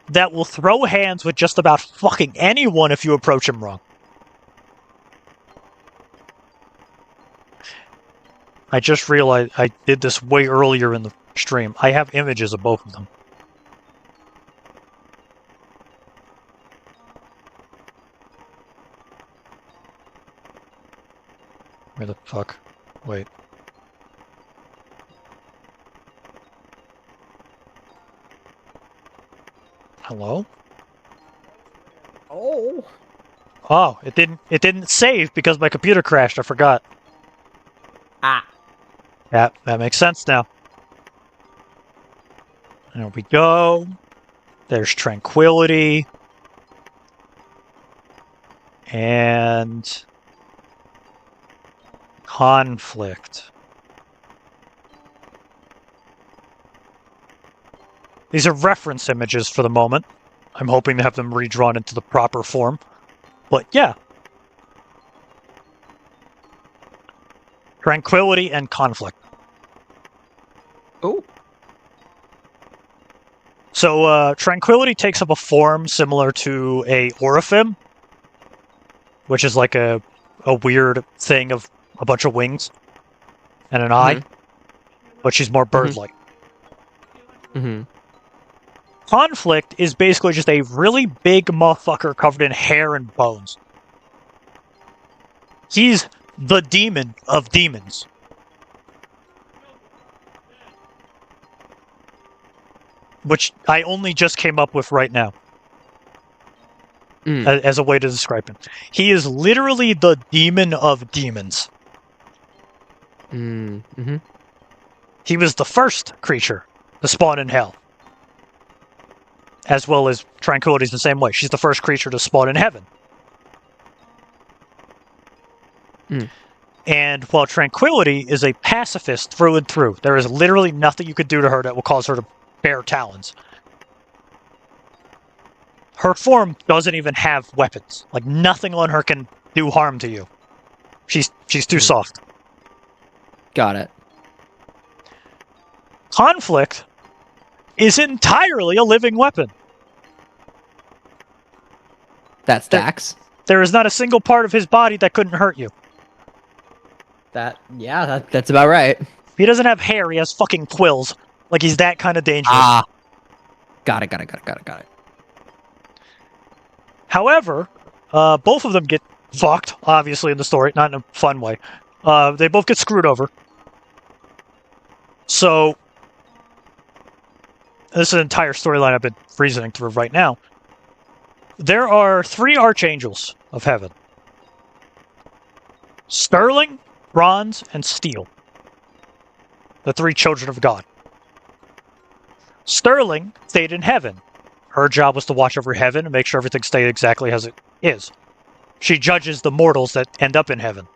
that will throw hands with just about fucking anyone if you approach him wrong. I just realized I did this way earlier in the stream. I have images of both of them. Where the fuck? Wait. Hello? Oh. Oh, it didn't save because my computer crashed. I forgot. Ah. Yeah, that makes sense now. There we go. There's tranquility. And conflict. These are reference images for the moment. I'm hoping to have them redrawn into the proper form. But yeah. Tranquility and conflict. Oh. So, tranquility takes up a form similar to a Oraphim, which is like a weird thing of a bunch of wings and an eye, but she's more bird-like. Conflict is basically just a really big motherfucker covered in hair and bones. He's the demon of demons. Which I only just came up with right now. As a way to describe him. He is literally the demon of demons. He was the first creature to spawn in hell. As well as Tranquility is the same way. She's the first creature to spawn in heaven. And while Tranquility is a pacifist through and through, there is literally nothing you could do to her that will cause her to bare talons. Her form doesn't even have weapons. Like, nothing on her can do harm to you. She's too soft. Got it. Conflict is entirely a living weapon. That's Dax. There is not a single part of his body that couldn't hurt you. That's about right. He doesn't have hair, he has fucking quills. Like, he's that kind of dangerous. Ah. Got it. However, both of them get fucked, obviously, in the story. Not in a fun way. They both get screwed over. So, this is an entire storyline I've been reasoning through right now. There are 3 archangels of heaven. Sterling, Bronze, and Steel. The 3 children of God. Sterling stayed in heaven. Her job was to watch over heaven and make sure everything stayed exactly as it is. She judges the mortals that end up in heaven.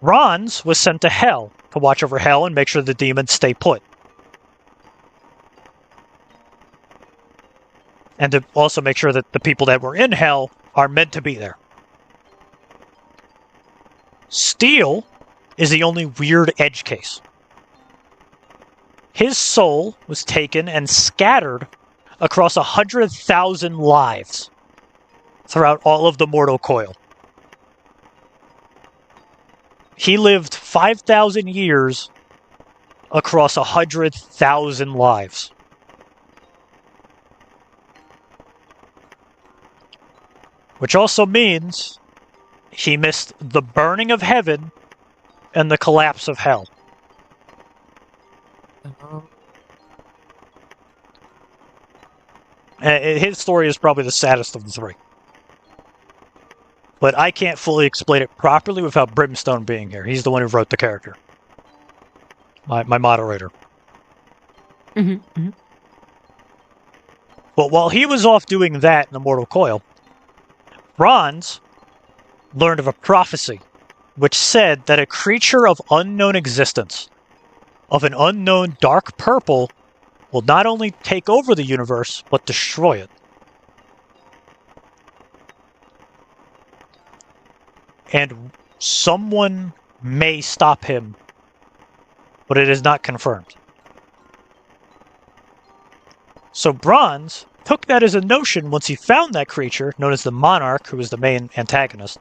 Bronze was sent to hell to watch over hell and make sure the demons stay put. And to also make sure that the people that were in hell are meant to be there. Steel is the only weird edge case. His soul was taken and scattered across 100,000 lives throughout all of the mortal coil. He lived 5,000 years across 100,000 lives. Which also means he missed the burning of heaven and the collapse of hell. His story is probably the saddest of the 3. But I can't fully explain it properly without Brimstone being here. He's the one who wrote the character. My moderator. But while he was off doing that in the Mortal Coil, Bronze learned of a prophecy which said that a creature of unknown existence, of an unknown dark purple, will not only take over the universe, but destroy it. and someone may stop him, but it is not confirmed. So Bronze took that as a notion once he found that creature, known as the Monarch, who is the main antagonist.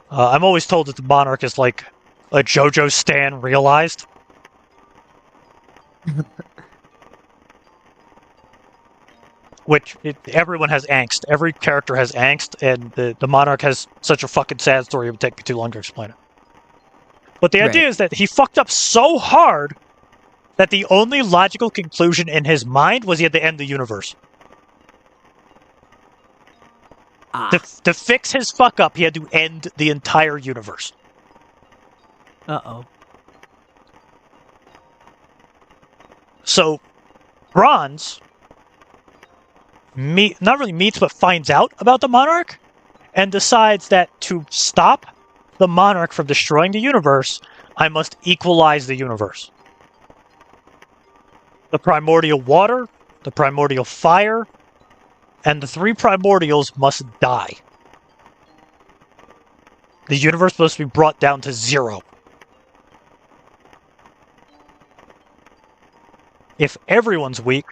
I'm always told that the Monarch is like a JoJo stan realized. Which, everyone has angst. Every character has angst, and the Monarch has such a fucking sad story, it would take me too long to explain it. But the idea is that he fucked up so hard that the only logical conclusion in his mind was he had to end the universe. To fix his fuck up, he had to end the entire universe. Uh-oh. So, Bronze not really meets, but finds out about the Monarch, and decides that to stop the Monarch from destroying the universe, I must equalize the universe. The primordial water, the primordial fire, and the three primordials must die. The universe must be brought down to 0. If everyone's weak,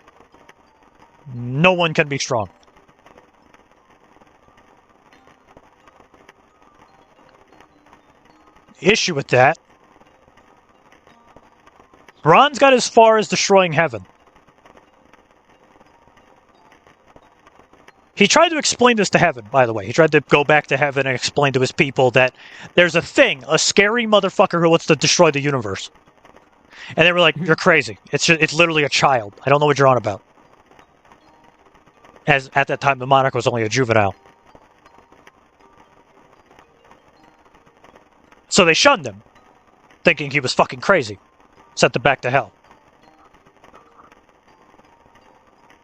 no one can be strong. The issue with that, Bronze got as far as destroying heaven. He tried to explain this to heaven, by the way. He tried to go back to heaven and explain to his people that there's a scary motherfucker who wants to destroy the universe. And they were like, you're crazy. It's literally a child. I don't know what you're on about. As at that time, the Monarch was only a juvenile. So they shunned him, thinking he was fucking crazy. Sent him back to hell.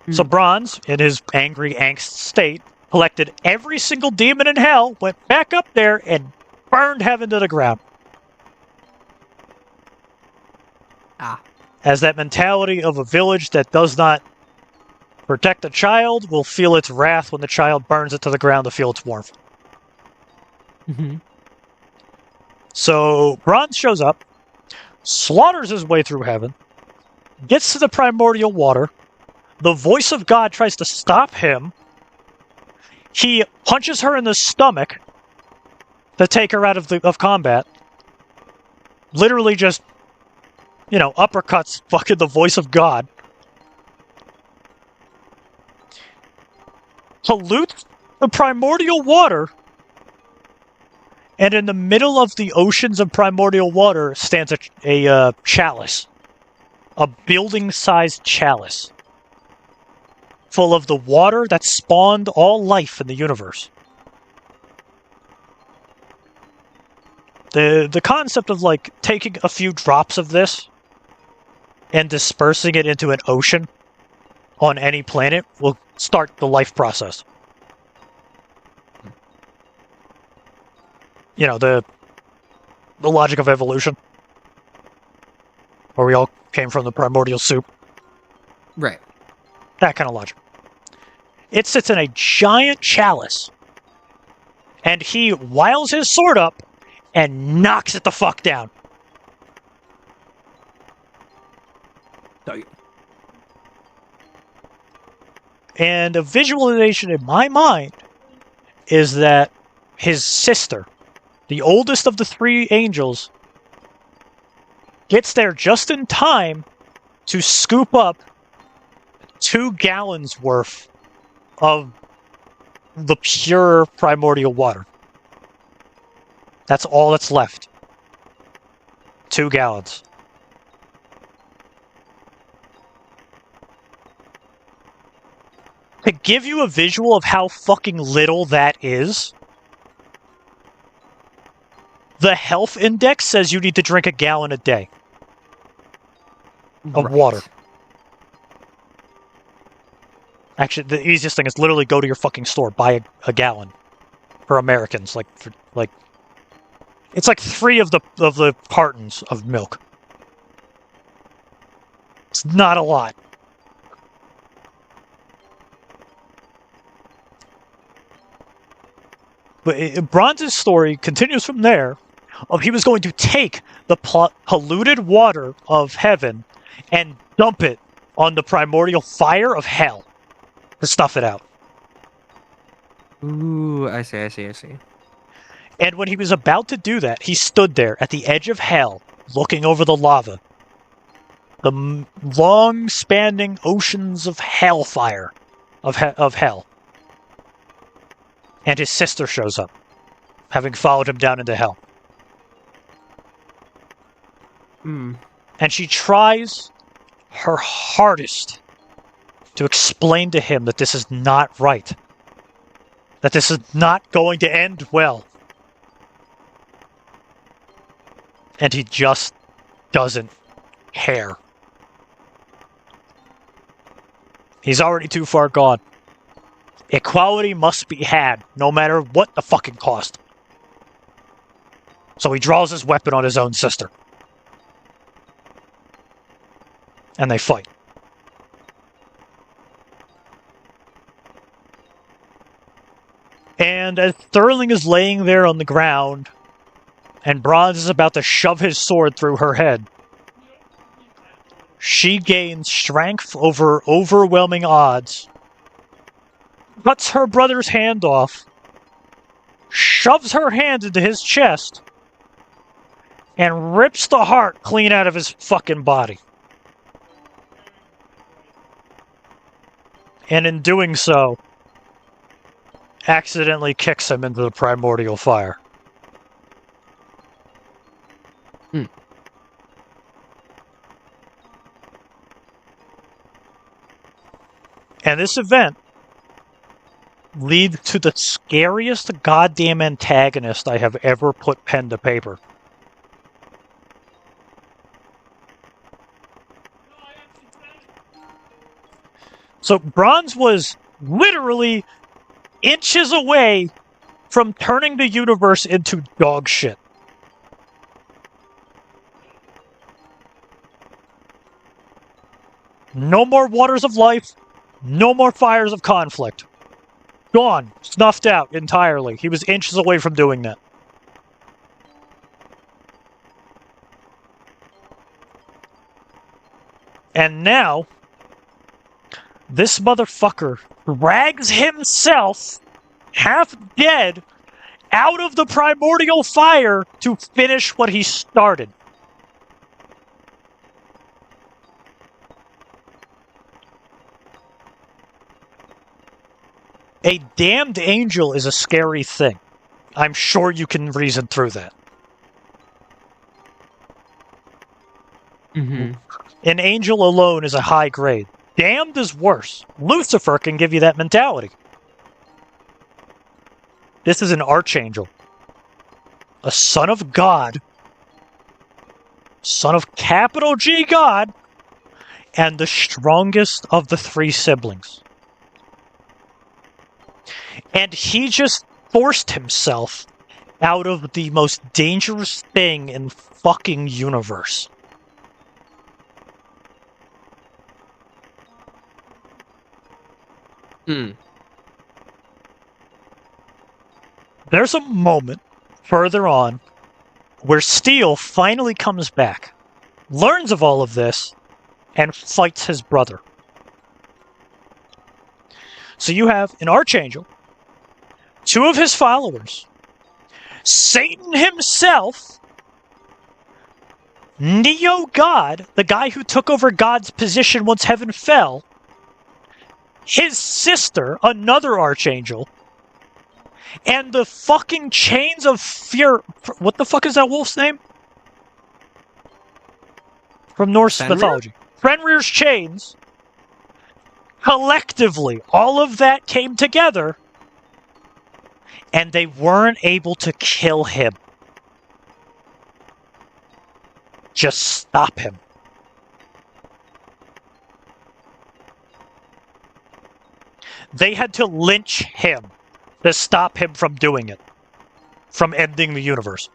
So Bronze, in his angry angst state, collected every single demon in hell, went back up there, and burned heaven to the ground. As that mentality of a village that does not protect a child will feel its wrath when the child burns it to the ground to feel its warmth. So Bronze shows up, slaughters his way through heaven, gets to the primordial water. The voice of God tries to stop him. He punches her in the stomach to take her out of combat. Literally just, uppercuts fucking the voice of God. Pollutes the primordial water. And in the middle of the oceans of primordial water stands a chalice. A building-sized chalice. Full of the water that spawned all life in the universe. The concept of, taking a few drops of this and dispersing it into an ocean on any planet will start the life process. The logic of evolution. Where we all came from the primordial soup. Right. That kind of logic. It sits in a giant chalice. And he wiles his sword up and knocks it the fuck down. And a visualization in my mind is that his sister, the oldest of the three angels, gets there just in time to scoop up 2 gallons worth of the pure primordial water. That's all that's left. 2 gallons. To give you a visual of how fucking little that is, the health index says you need to drink 1 gallon a day of water. Actually, the easiest thing is literally go to your fucking store, buy a gallon for Americans. It's like 3 of the cartons of milk. It's not a lot. But Bronze's story continues from there. He was going to take the polluted water of heaven and dump it on the primordial fire of hell to stuff it out. Ooh, I see. And when he was about to do that, he stood there at the edge of hell, looking over the lava. The long-spanning oceans of hellfire, of hell. And his sister shows up, having followed him down into hell. Hmm. And she tries her hardest to explain to him that this is not right. That this is not going to end well. And he just doesn't care. He's already too far gone. Equality must be had, no matter what the fucking cost. So he draws his weapon on his own sister. And they fight. And as Sterling is laying there on the ground, and Bronze is about to shove his sword through her head, she gains strength over overwhelming odds, cuts her brother's hand off, shoves her hand into his chest, and rips the heart clean out of his fucking body. And in doing so, accidentally kicks him into the primordial fire. And this event leads to the scariest goddamn antagonist I have ever put pen to paper. So Bronze was literally inches away from turning the universe into dog shit. No more waters of life. No more fires of conflict. Gone. Snuffed out entirely. He was inches away from doing that. And now, this motherfucker drags himself, half dead, out of the primordial fire to finish what he started. A damned angel is a scary thing. I'm sure you can reason through that. Mm-hmm. An angel alone is a high grade. Damned is worse. Lucifer can give you that mentality. This is an archangel. A son of God. Son of capital G God. And the strongest of the three siblings. And he just forced himself out of the most dangerous thing in fucking universe. There's a moment further on where Steel finally comes back, learns of all of this, and fights his brother. So you have an archangel, two of his followers, Satan himself, Neo-God, the guy who took over God's position once heaven fell, his sister, another archangel, and the fucking chains of fear. What the fuck is that wolf's name? From Norse Fenrir? mythology. Fenrir's chains. Collectively, all of that came together, and they weren't able to kill him. Just stop him. They had to lynch him to stop him from doing it. From ending the universe.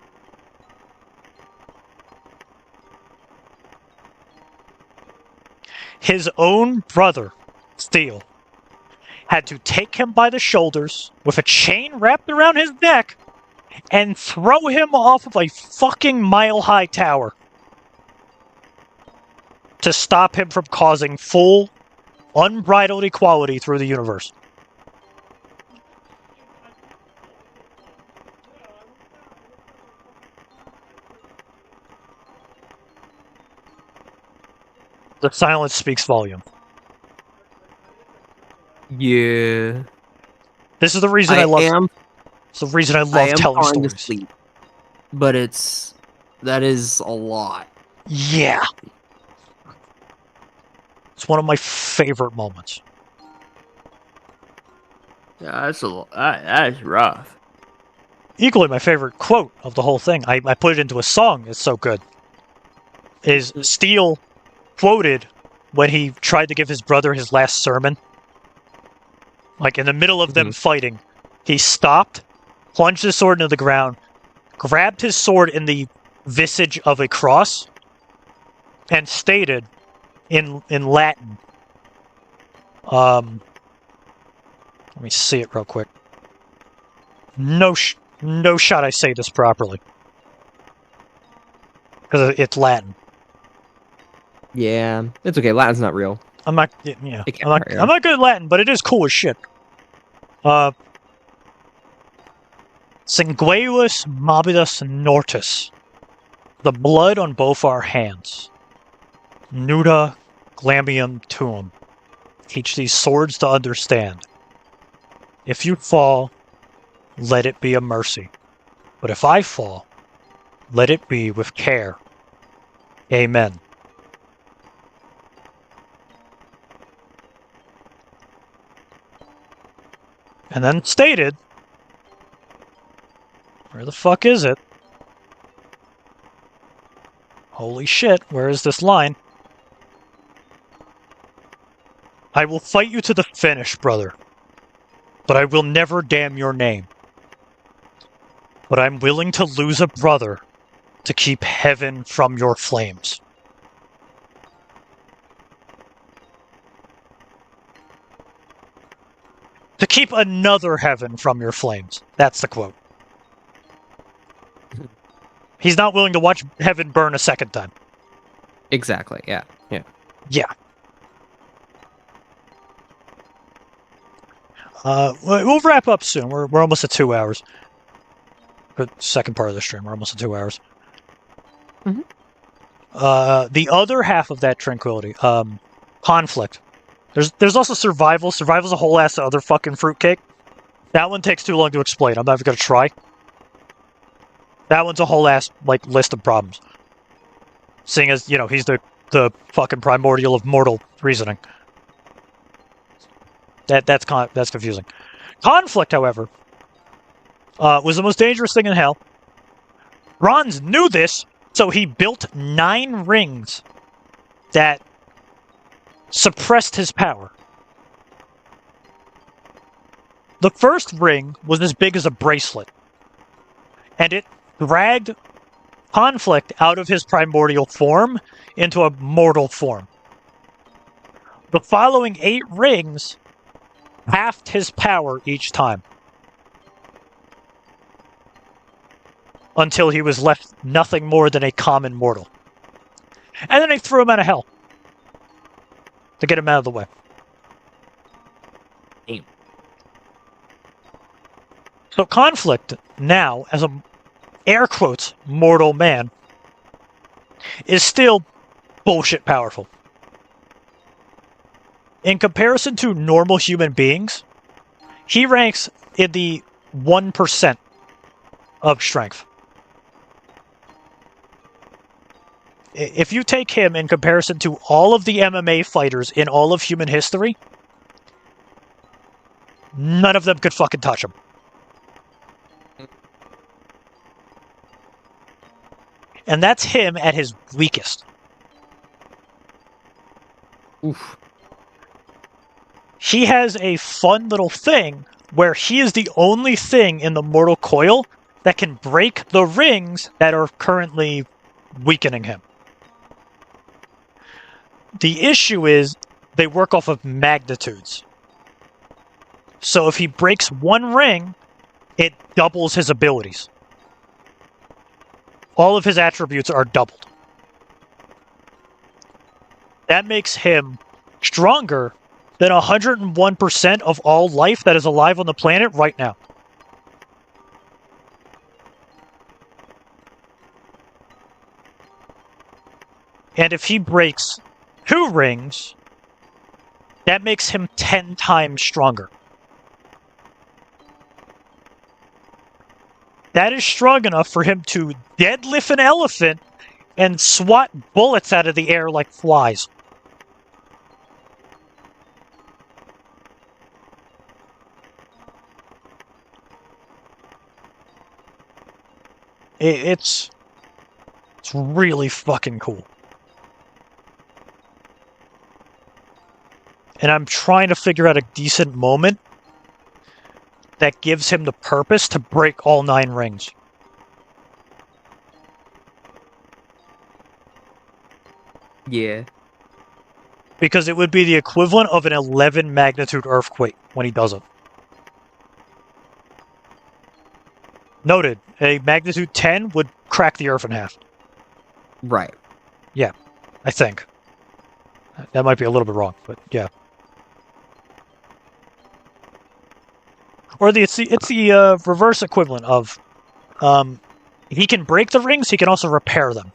His own brother, Steel, had to take him by the shoulders with a chain wrapped around his neck and throw him off of a fucking mile-high tower to stop him from causing full, unbridled equality through the universe. The silence speaks volume. Yeah. This is the reason I love. am. It's the reason I I love am telling falling to stories. sleep, but that is a lot. Yeah. It's one of my favorite moments. Yeah, that's a lot. That is rough. Equally, my favorite quote of the whole thing. I put it into a song. It's so good. Is Steele quoted when he tried to give his brother his last sermon. Like in the middle of them fighting, he stopped, plunged his sword into the ground, grabbed his sword in the visage of a cross, and stated in Latin. Let me see it real quick. No shot I say this properly. Because it's Latin. Yeah, it's okay. Latin's not real. I'm not good at Latin, but it is cool as shit. Sangueus mobilis nortis. The blood on both our hands. Nuda glamium tuum. Teach these swords to understand. If you fall, let it be a mercy. But if I fall, let it be with care. Amen. And then stated, where the fuck is it? Holy shit, where is this line? I will fight you to the finish, brother. But I will never damn your name. But I'm willing to lose a brother to keep heaven from your flames. To keep another heaven from your flames. That's the quote. He's not willing to watch heaven burn a second time. Exactly. Yeah. Yeah. We'll wrap up soon. We're almost at 2 hours. The second part of the stream, we're almost at 2 hours. The other half of that tranquility, conflict. There's also survival. Survival's a whole ass other fucking fruitcake. That one takes too long to explain. I'm not even gonna try. That one's a whole ass list of problems. Seeing as he's the fucking primordial of mortal reasoning. That's confusing. Conflict, however, was the most dangerous thing in hell. Bronze knew this, so he built 9 rings that suppressed his power. The first ring was as big as a bracelet, and it dragged Conflict out of his primordial form into a mortal form. The following 8 rings halved his power each time, until he was left nothing more than a common mortal. And then they threw him out of hell to get him out of the way. Damn. So Conflict now, as a air quotes mortal man, is still bullshit powerful. In comparison to normal human beings, he ranks in the 1% of strength. If you take him in comparison to all of the MMA fighters in all of human history, none of them could fucking touch him. And that's him at his weakest. Oof. He has a fun little thing where he is the only thing in the mortal coil that can break the rings that are currently weakening him. The issue is they work off of magnitudes. So if he breaks one ring, it doubles his abilities. All of his attributes are doubled. That makes him stronger than 101% of all life that is alive on the planet right now. And if he breaks 2 rings, that makes him 10 times stronger. That is strong enough for him to deadlift an elephant and swat bullets out of the air like flies. It's really fucking cool. And I'm trying to figure out a decent moment that gives him the purpose to break all 9 rings. Yeah. Because it would be the equivalent of an 11 magnitude earthquake when he does it. Noted, a magnitude 10 would crack the earth in half. Right. Yeah, I think. That might be a little bit wrong, but yeah. Or it's the reverse equivalent of, he can break the rings, he can also repair them.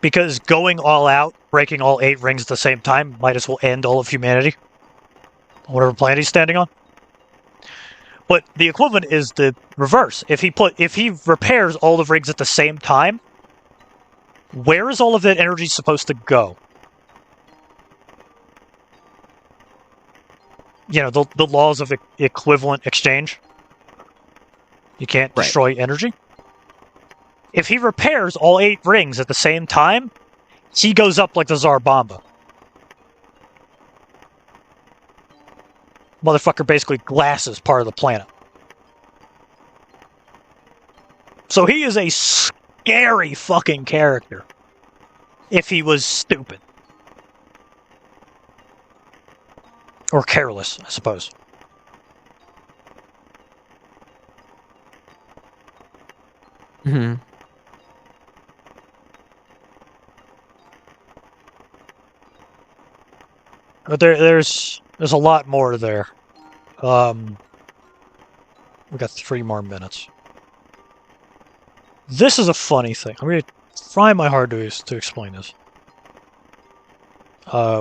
Because going all out, breaking all 8 rings at the same time, might as well end all of humanity. Whatever planet he's standing on. But the equivalent is the reverse. If he repairs all the rings at the same time, where is all of that energy supposed to go? You know, the laws of equivalent exchange. You can't destroy energy. If he repairs all 8 rings at the same time, he goes up like the Tsar Bomba. Motherfucker basically glasses part of the planet. So he is a scary fucking character. If he was stupid. Or careless, I suppose. Mm-hmm. But there's a lot more there. We got 3 more minutes. This is a funny thing. I'm going to try my hardest to explain this.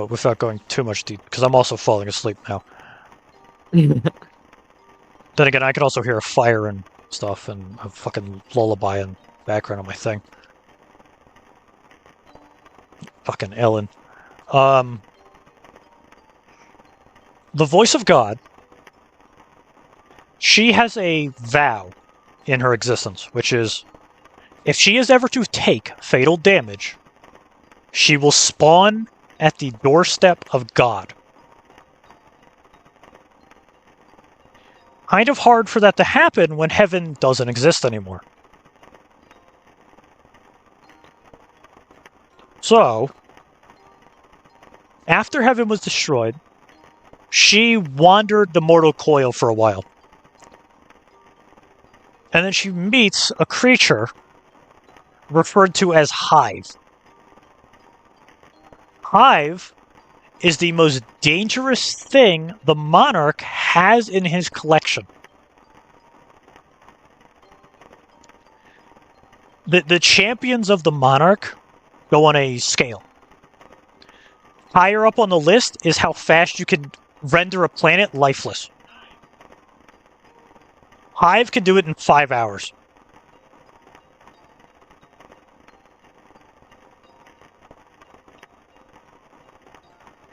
Without going too much deep, because I'm also falling asleep now. Then again, I could also hear a fire and stuff, and a fucking lullaby in the background of my thing. Fucking ELIN. The voice of God, she has a vow in her existence, which is, if she is ever to take fatal damage, she will spawn at the doorstep of God. Kind of hard for that to happen when heaven doesn't exist anymore. So, after heaven was destroyed, she wandered the mortal coil for a while. And then she meets a creature referred to as Hive. Hive is the most dangerous thing the monarch has in his collection. The champions of the monarch go on a scale. Higher up on the list is how fast you can render a planet lifeless. Hive can do it in 5 hours.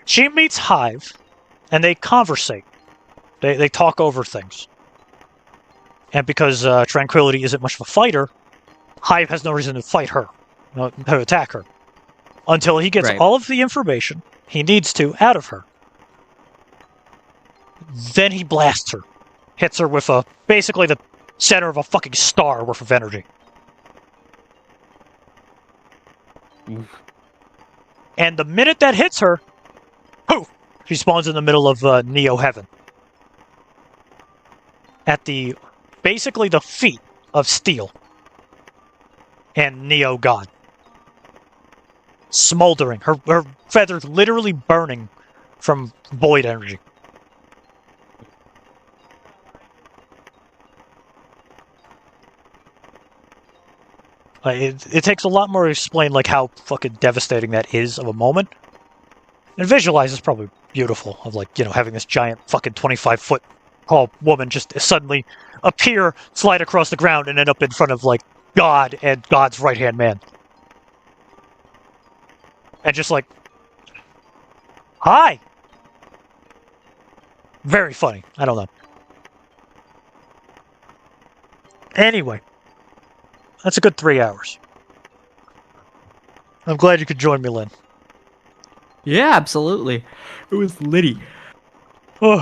She meets Hive, and they conversate. They talk over things. And because Tranquility isn't much of a fighter, Hive has no reason to fight her, to attack her. Until he gets all of the information he needs to out of her. Then he blasts her. Hits her with basically the center of a fucking star worth of energy. And the minute that hits her, poof, She spawns in the middle of Neo Heaven. At basically the feet of Steel. And Neo God. Smoldering. Her feathers literally burning from void energy. It takes a lot more to explain like how fucking devastating that is of a moment. And visualize is probably beautiful of like, having this giant fucking 25-foot tall woman just suddenly appear, slide across the ground, and end up in front of like God and God's right-hand man. And just like, hi! Very funny. I don't know. Anyway. That's a good 3 hours. I'm glad you could join me, Lynn. Yeah, absolutely. It was litty. Oh,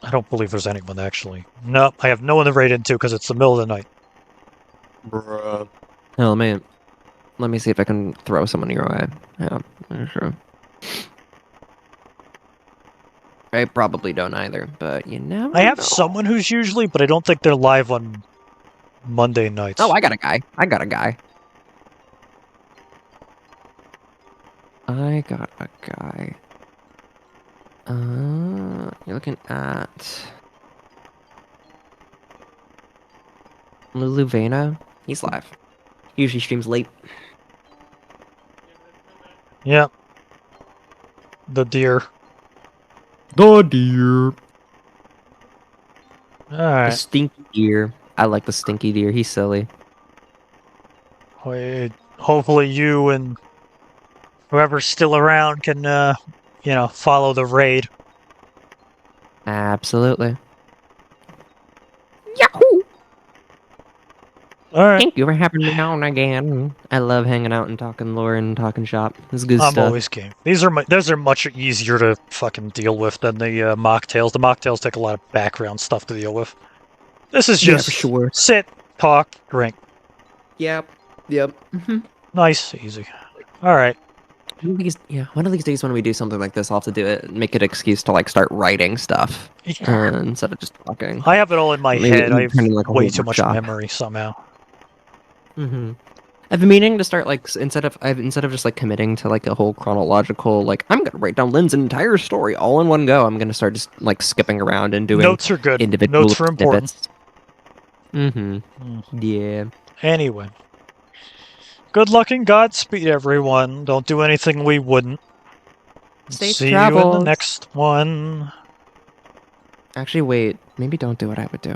I don't believe there's anyone, actually. Nope, I have no one to raid into because it's the middle of the night. Bruh. Oh, man. Let me see if I can throw someone your way. Yeah, sure. I probably don't either, but you never I have know. someone who's usually, but I don't think they're live on Monday nights. Oh, I got a guy. I got a guy. You're looking at Luluvena. He's live. Usually streams late. Yeah. The deer. The deer. The Alright. stinky deer. I like the stinky deer. He's silly. Wait, hopefully you and whoever's still around can, follow the raid. Absolutely. Yahoo! Alright. Thank you for having me on again. I love hanging out and talking lore and talking shop. It's good I'm stuff. always game. Those are much easier to fucking deal with than the mocktails. The mocktails take a lot of background stuff to deal with. This is Yeah, just for sure. sit, talk, drink. Yep. Mm-hmm. Nice, easy. Alright. One of these days when we do something like this, I'll have to do it, make it an excuse to like start writing stuff instead of just talking. I have it all in my Maybe head. I have turn in, like, a way whole too much workshop. memory somehow. Mm-hmm. I've been meaning to start like instead of just like committing to like a whole chronological like I'm gonna write down Lynn's entire story all in one go. I'm gonna start just like skipping around and doing Notes are good. individual Notes are important. snippets. Mm-hmm. Yeah. Anyway. Good luck and Godspeed, everyone. Don't do anything we wouldn't. Safe See you in the travels. next one. Actually, wait. Maybe don't do what I would do.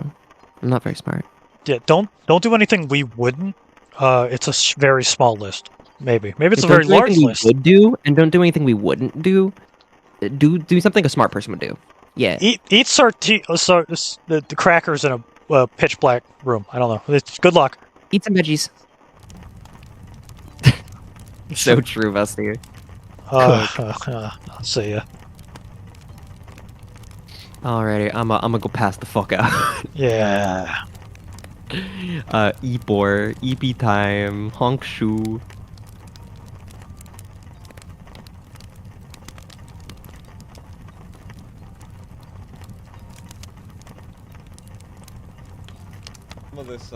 I'm not very smart. Yeah, don't do anything we wouldn't. It's a very small list. Maybe it's a Don't very do anything large we list. would do, and don't do anything we wouldn't do. Do something a smart person would do. Yeah. Eat the crackers in a pitch black room. I don't know. It's good luck. Eat some veggies. So true, Busty. I'll see ya. Alrighty, I'm gonna go pass the fuck out. Yeah. Ebor, EP time, honk shoe. Some of this